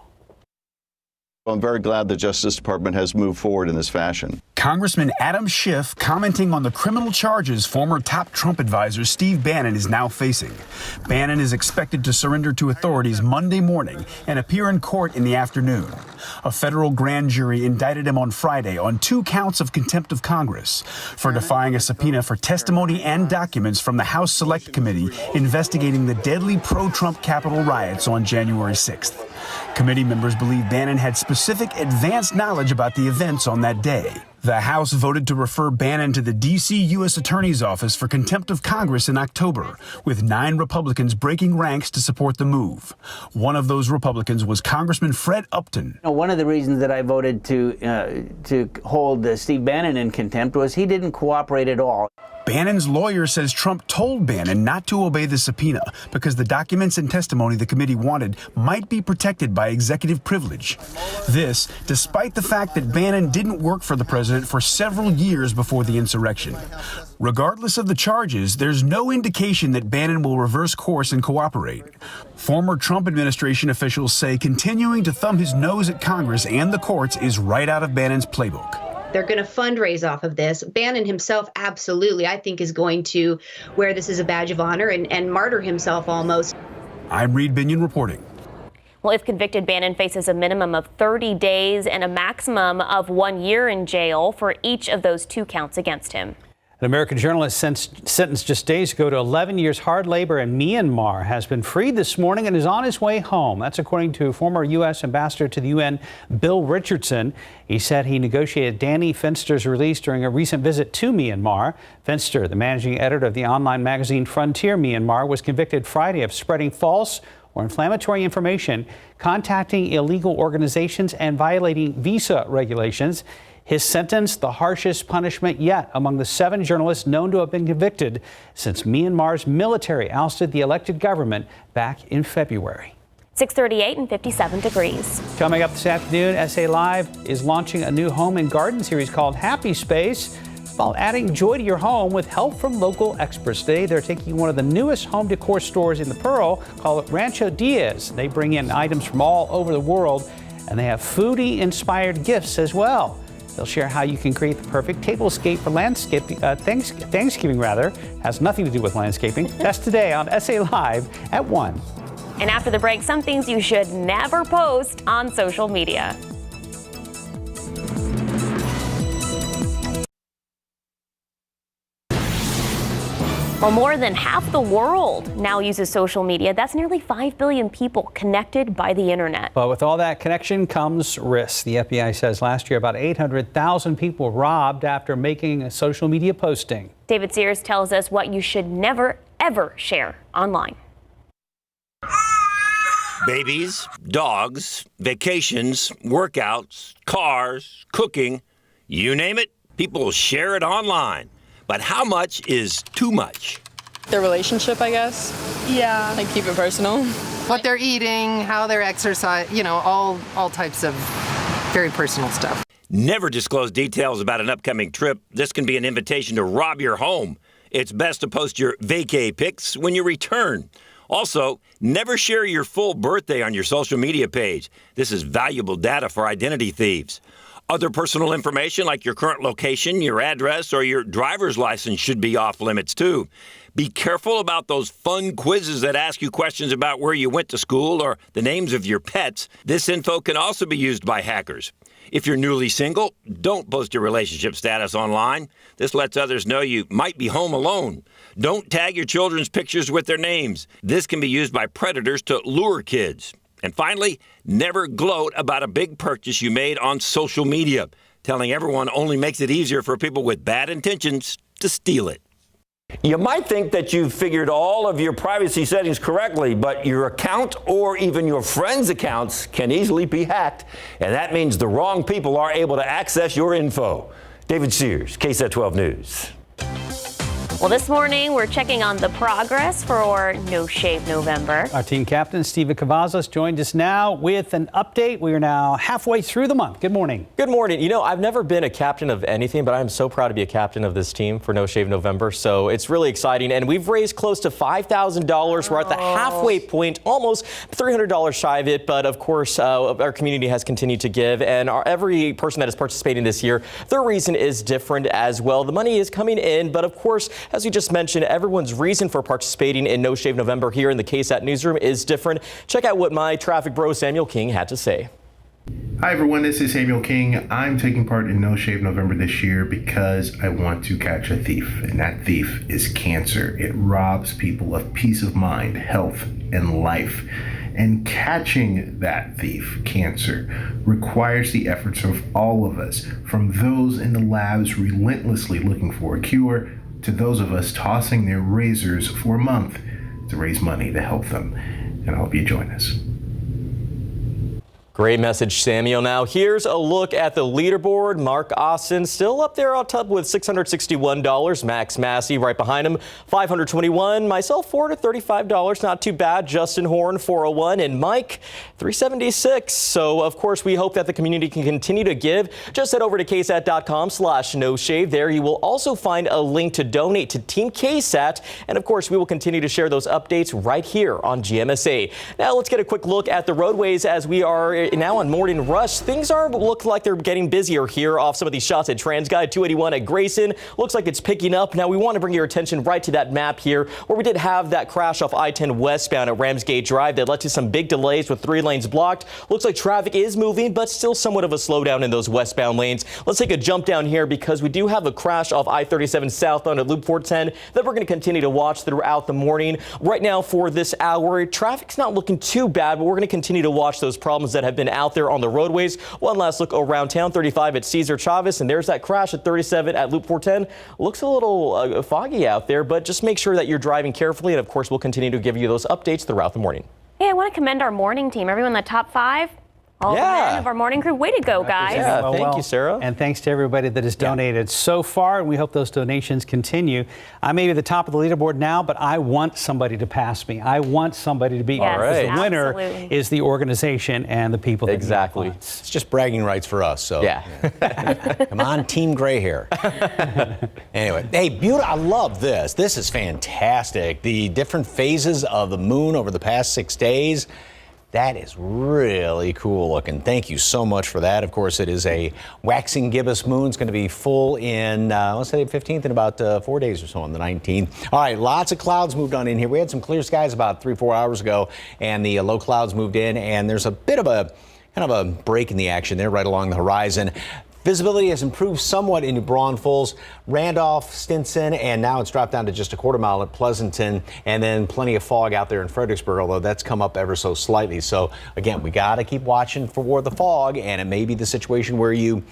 I'm very glad the Justice Department has moved forward in this fashion. Congressman Adam Schiff commenting on the criminal charges former top Trump advisor Steve Bannon is now facing. Bannon is expected to surrender to authorities Monday morning and appear in court in the afternoon. A federal grand jury indicted him on Friday on 2 counts of contempt of Congress for defying a subpoena for testimony and documents from the House Select Committee investigating the deadly pro-Trump Capitol riots on January 6th. Committee members believe Bannon had specific advanced knowledge about the events on that day. The House voted to refer Bannon to the D.C. U.S. Attorney's Office for contempt of Congress in October, with 9 Republicans breaking ranks to support the move. One of those Republicans was Congressman Fred Upton. One of the reasons that I voted to hold Steve Bannon in contempt was he didn't cooperate at all. Bannon's lawyer says Trump told Bannon not to obey the subpoena because the documents and testimony the committee wanted might be protected by executive privilege. This, despite the fact that Bannon didn't work for the president for several years before the insurrection. Regardless of the charges, there's no indication that Bannon will reverse course and cooperate. Former Trump administration officials say continuing to thumb his nose at Congress and the courts is right out of Bannon's playbook. They're going to fundraise off of this. Bannon himself, absolutely, I think, is going to wear this as a badge of honor and martyr himself almost. I'm Reed Binion reporting. Well, if convicted, Bannon faces a minimum of 30 days and a maximum of 1 year in jail for each of those 2 counts against him. An American journalist sentenced just days ago to 11 years hard labor in Myanmar has been freed this morning and is on his way home. That's according to former U.S. Ambassador to the UN, Bill Richardson. He said he negotiated Danny Fenster's release during a recent visit to Myanmar. Fenster, the managing editor of the online magazine Frontier Myanmar, was convicted Friday of spreading false or inflammatory information, contacting illegal organizations, and violating visa regulations. His sentence, the harshest punishment yet among the 7 journalists known to have been convicted since Myanmar's military ousted the elected government back in February. 6:38 and 57 degrees. Coming up this afternoon, SA Live is launching a new home and garden series called Happy Space, while adding joy to your home with help from local experts. Today, they're taking one of the newest home decor stores in the Pearl, called Rancho Diaz. They bring in items from all over the world, and they have foodie-inspired gifts as well. They'll share how you can create the perfect tablescape for Thanksgiving rather. Has nothing to do with landscaping. That's today on SA Live at 1. And after the break, some things you should never post on social media. Well, more than half the world now uses social media. That's nearly 5 billion people connected by the internet. But with all that connection comes risks. The FBI says last year about 800,000 people were robbed after making a social media posting. David Sears tells us what you should never, ever share online. Babies, dogs, vacations, workouts, cars, cooking, you name it, people share it online. But how much is too much? Their relationship, I guess. Yeah. Like keep it personal. What they're eating, how they're exercising, all types of very personal stuff. Never disclose details about an upcoming trip. This can be an invitation to rob your home. It's best to post your vacay pics when you return. Also, never share your full birthday on your social media page. This is valuable data for identity thieves. Other personal information like your current location, your address, or your driver's license should be off limits too. Be careful about those fun quizzes that ask you questions about where you went to school or the names of your pets. This info can also be used by hackers. If you're newly single, don't post your relationship status online. This lets others know you might be home alone. Don't tag your children's pictures with their names. This can be used by predators to lure kids. And finally, never gloat about a big purchase you made on social media. Telling everyone only makes it easier for people with bad intentions to steal it. You might think that you've figured all of your privacy settings correctly, but your account or even your friends' accounts can easily be hacked, and that means the wrong people are able to access your info. David Sears, KSAT 12 News. Well, this morning we're checking on the progress for No Shave November. Our team captain, Steven Cavazos, joined us now with an update. We are now halfway through the month. Good morning. Good morning. You know, I've never been a captain of anything, but I'm so proud to be a captain of this team for No Shave November. So it's really exciting. And we've raised close to $5,000. We're at the halfway point, almost $300 shy of it. But of course, our community has continued to give. And every person that is participating this year, their reason is different as well. The money is coming in, but of course, as we just mentioned, everyone's reason for participating in No Shave November here in the KSAT newsroom is different. Check out what my traffic bro Samuel King had to say. Hi everyone, this is Samuel King. I'm taking part in No Shave November this year because I want to catch a thief, and that thief is cancer. It robs people of peace of mind, health, and life. And catching that thief, cancer, requires the efforts of all of us, from those in the labs relentlessly looking for a cure to those of us tossing their razors for a month to raise money to help them. And I hope you join us. Great message, Samuel. Now, here's a look at the leaderboard. Mark Austin still up there on top with $661. Max Massey right behind him, $521. Myself, $435. Not too bad. Justin Horn, $401. And Mike, $376. So, of course, we hope that the community can continue to give. Just head over to ksat.com/noshave. There you will also find a link to donate to Team KSAT. And, of course, we will continue to share those updates right here on GMSA. Now, let's get a quick look at the roadways as we are now on Morning Rush. Things look like they're getting busier here off some of these shots at TransGuide 281 at Grayson. Looks like it's picking up. Now we want to bring your attention right to that map here where we did have that crash off I-10 westbound at Ramsgate Drive that led to some big delays with 3 lanes blocked. Looks like traffic is moving, but still somewhat of a slowdown in those westbound lanes. Let's take a jump down here because we do have a crash off I-37 southbound at Loop 410 that we're going to continue to watch throughout the morning. Right now for this hour, traffic's not looking too bad, but we're going to continue to watch those problems that have been out there on the roadways. One last look around town, 35 at Cesar Chavez, and there's that crash at 37 at Loop 410. Looks a little foggy out there, but just make sure that you're driving carefully, and of course we'll continue to give you those updates throughout the morning. Hey, I want to commend our morning team, everyone in the top 5. All the men of our morning crew. Way to go, guys. Yeah, thank you, Sarah. And thanks to everybody that has donated so far, and we hope those donations continue. I may be at the top of the leaderboard now, but I want somebody to pass me. I want somebody to beat me. Right. The winner is the organization and the people that exactly. It's just bragging rights for us. So yeah. Come on, Team Gray Hair. Anyway, hey, beautiful. I love this. This is fantastic. The different phases of the moon over the past 6 days. That is really cool looking. Thank you so much for that. Of course, it is a waxing gibbous moon. It's going to be full in, let's say, the 15th in about 4 days or so on the 19th. All right, lots of clouds moved on in here. We had some clear skies about 3-4 hours ago, and the low clouds moved in, and there's a bit of a kind of a break in the action there right along the horizon. Visibility has improved somewhat in New Braunfels, Randolph, Stinson, and now it's dropped down to just a quarter mile at Pleasanton, and then plenty of fog out there in Fredericksburg, although that's come up ever so slightly. So again, we got to keep watching for the fog, and it may be the situation where you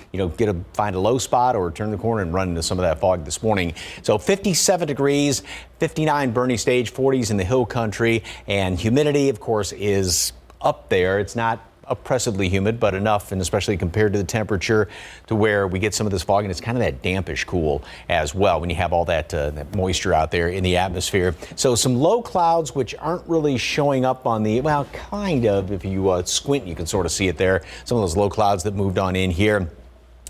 find a low spot or turn the corner and run into some of that fog this morning. So 57 degrees, 59 Bernie Stage, 40s in the hill country, and humidity, of course, is up there. It's not oppressively humid, but enough, and especially compared to the temperature, to where we get some of this fog, and it's kind of that dampish cool as well when you have all that moisture out there in the atmosphere. So some low clouds which aren't really showing up on the, well, kind of, if you squint you can sort of see it there, some of those low clouds that moved on in here.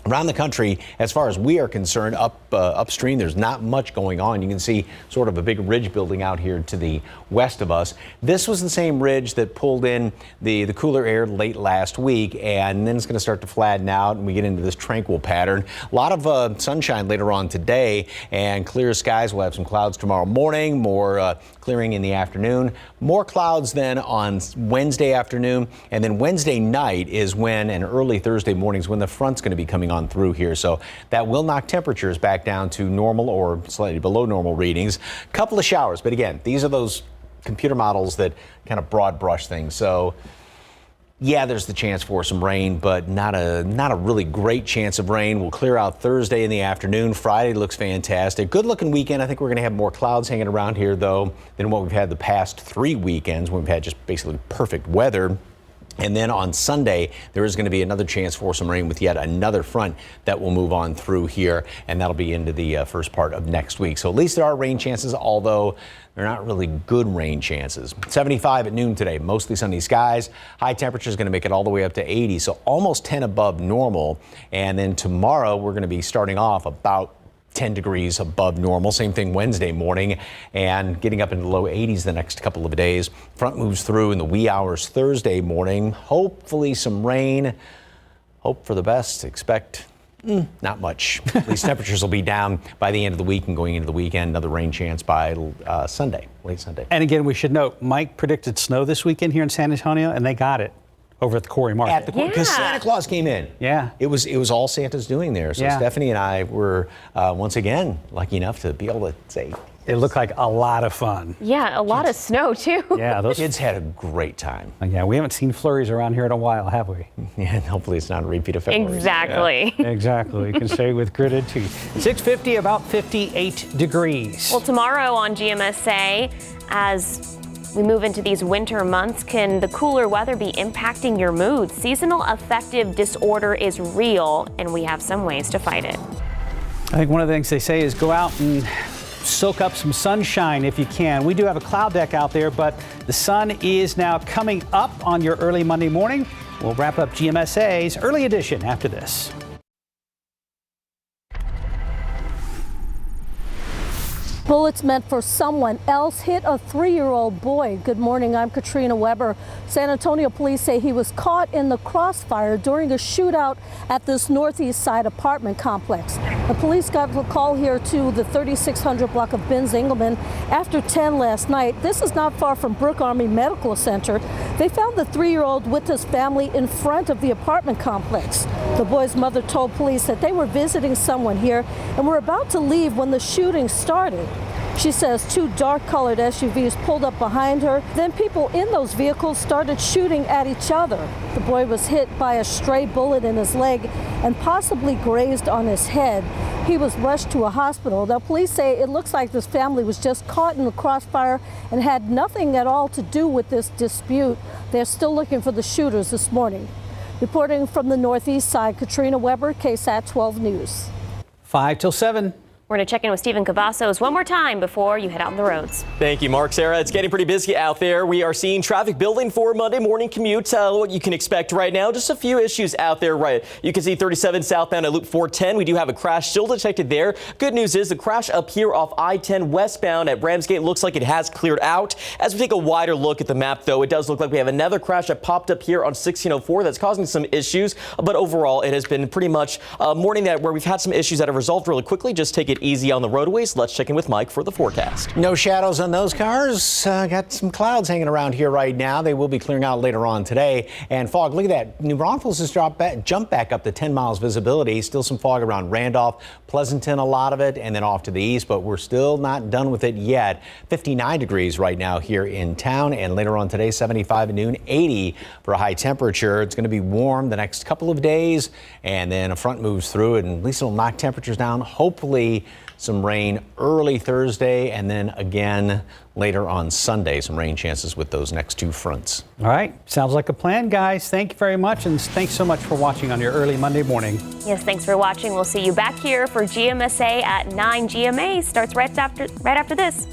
Around the country, as far as we are concerned, upstream, there's not much going on. You can see sort of a big ridge building out here to the west of us. This was the same ridge that pulled in the cooler air late last week, and then it's going to start to flatten out, and we get into this tranquil pattern. A lot of sunshine later on today, and clear skies. We'll have some clouds tomorrow morning, more clearing in the afternoon. More clouds then on Wednesday afternoon, and then Wednesday night is when, and early Thursday mornings, when the front's going to be coming on through here. So that will knock temperatures back down to normal or slightly below normal readings. Couple of showers, but again, these are those computer models that kind of broad brush things. So yeah, there's the chance for some rain, but not a really great chance of rain. We'll clear out Thursday in the afternoon. Friday looks fantastic. Good looking weekend. I think we're going to have more clouds hanging around here, though, than what we've had the past 3 weekends when we've had just basically perfect weather. And then on Sunday, there is going to be another chance for some rain with yet another front that will move on through here, and that'll be into the first part of next week. So at least there are rain chances, although they're not really good rain chances. 75 at noon today, mostly sunny skies. High temperature is going to make it all the way up to 80, so almost 10 above normal. And then tomorrow, we're going to be starting off about 10 degrees above normal. Same thing Wednesday morning, and getting up into the low 80s the next couple of days. Front moves through in the wee hours Thursday morning. Hopefully some rain. Hope for the best. Expect not much. At least temperatures will be down by the end of the week and going into the weekend. Another rain chance by Sunday, late Sunday. And again, we should note, Mike predicted snow this weekend here in San Antonio, and they got it over at the Quarry Market. Because Santa Claus came in. Yeah. It was all Santa's doing there. So Stephanie and I were once again lucky enough to be able to say. It looked like a lot of fun. Yeah, a lot of snow too. Yeah, those kids had a great time. Yeah, we haven't seen flurries around here in a while, have we? Yeah, and hopefully it's not a repeat of February. Exactly. Yeah, exactly. You can say with gritted teeth. 6:50, about 58 degrees. Well, tomorrow on GMSA, as we move into these winter months, can the cooler weather be impacting your mood? Seasonal affective disorder is real, and we have some ways to fight it. I think one of the things they say is go out and soak up some sunshine if you can. We do have a cloud deck out there, but the sun is now coming up on your early Monday morning. We'll wrap up GMSA's early edition after this. Bullets meant for someone else hit a 3-year-old boy. Good morning, I'm Katrina Weber. San Antonio police say he was caught in the crossfire during a shootout at this northeast side apartment complex. The police got a call here to the 3600 block of Benz Engelman after 10 last night. This is not far from Brooke Army Medical Center. They found the 3-year-old with his family in front of the apartment complex. The boy's mother told police that they were visiting someone here and were about to leave when the shooting started. She says 2 dark-colored SUVs pulled up behind her. Then people in those vehicles started shooting at each other. The boy was hit by a stray bullet in his leg and possibly grazed on his head. He was rushed to a hospital. Now, police say it looks like this family was just caught in the crossfire and had nothing at all to do with this dispute. They're still looking for the shooters this morning. Reporting from the northeast side, Katrina Weber, KSAT 12 News. 5 till 7. We're going to check in with Stephen Cavazos one more time before you head out on the roads. Thank you, Mark. Sarah, it's getting pretty busy out there. We are seeing traffic building for Monday morning commutes. What you can expect right now, just a few issues out there. Right, you can see 37 southbound at Loop 410. We do have a crash still detected there. Good news is the crash up here off I-10 westbound at Ramsgate looks like it has cleared out. As we take a wider look at the map, though, it does look like we have another crash that popped up here on 1604 that's causing some issues. But overall, it has been pretty much a morning where we've had some issues that have resolved really quickly. Just take it easy on the roadways. Let's check in with Mike for the forecast. No shadows on those cars. Got some clouds hanging around here right now. They will be clearing out later on today. And fog, look at that. New Braunfels has jumped back up to 10 miles visibility. Still some fog around Randolph, Pleasanton, a lot of it, and then off to the east, but we're still not done with it yet. 59 degrees right now here in town, and later on today, 75 at noon, 80 for a high temperature. It's going to be warm the next couple of days, and then a front moves through, and at least it'll knock temperatures down. Hopefully some rain early Thursday, and then again later on Sunday, some rain chances with those next 2 fronts. All right. Sounds like a plan, guys. Thank you very much, and thanks so much for watching on your early Monday morning. Yes, thanks for watching. We'll see you back here for GMSA at 9. GMA starts right after this.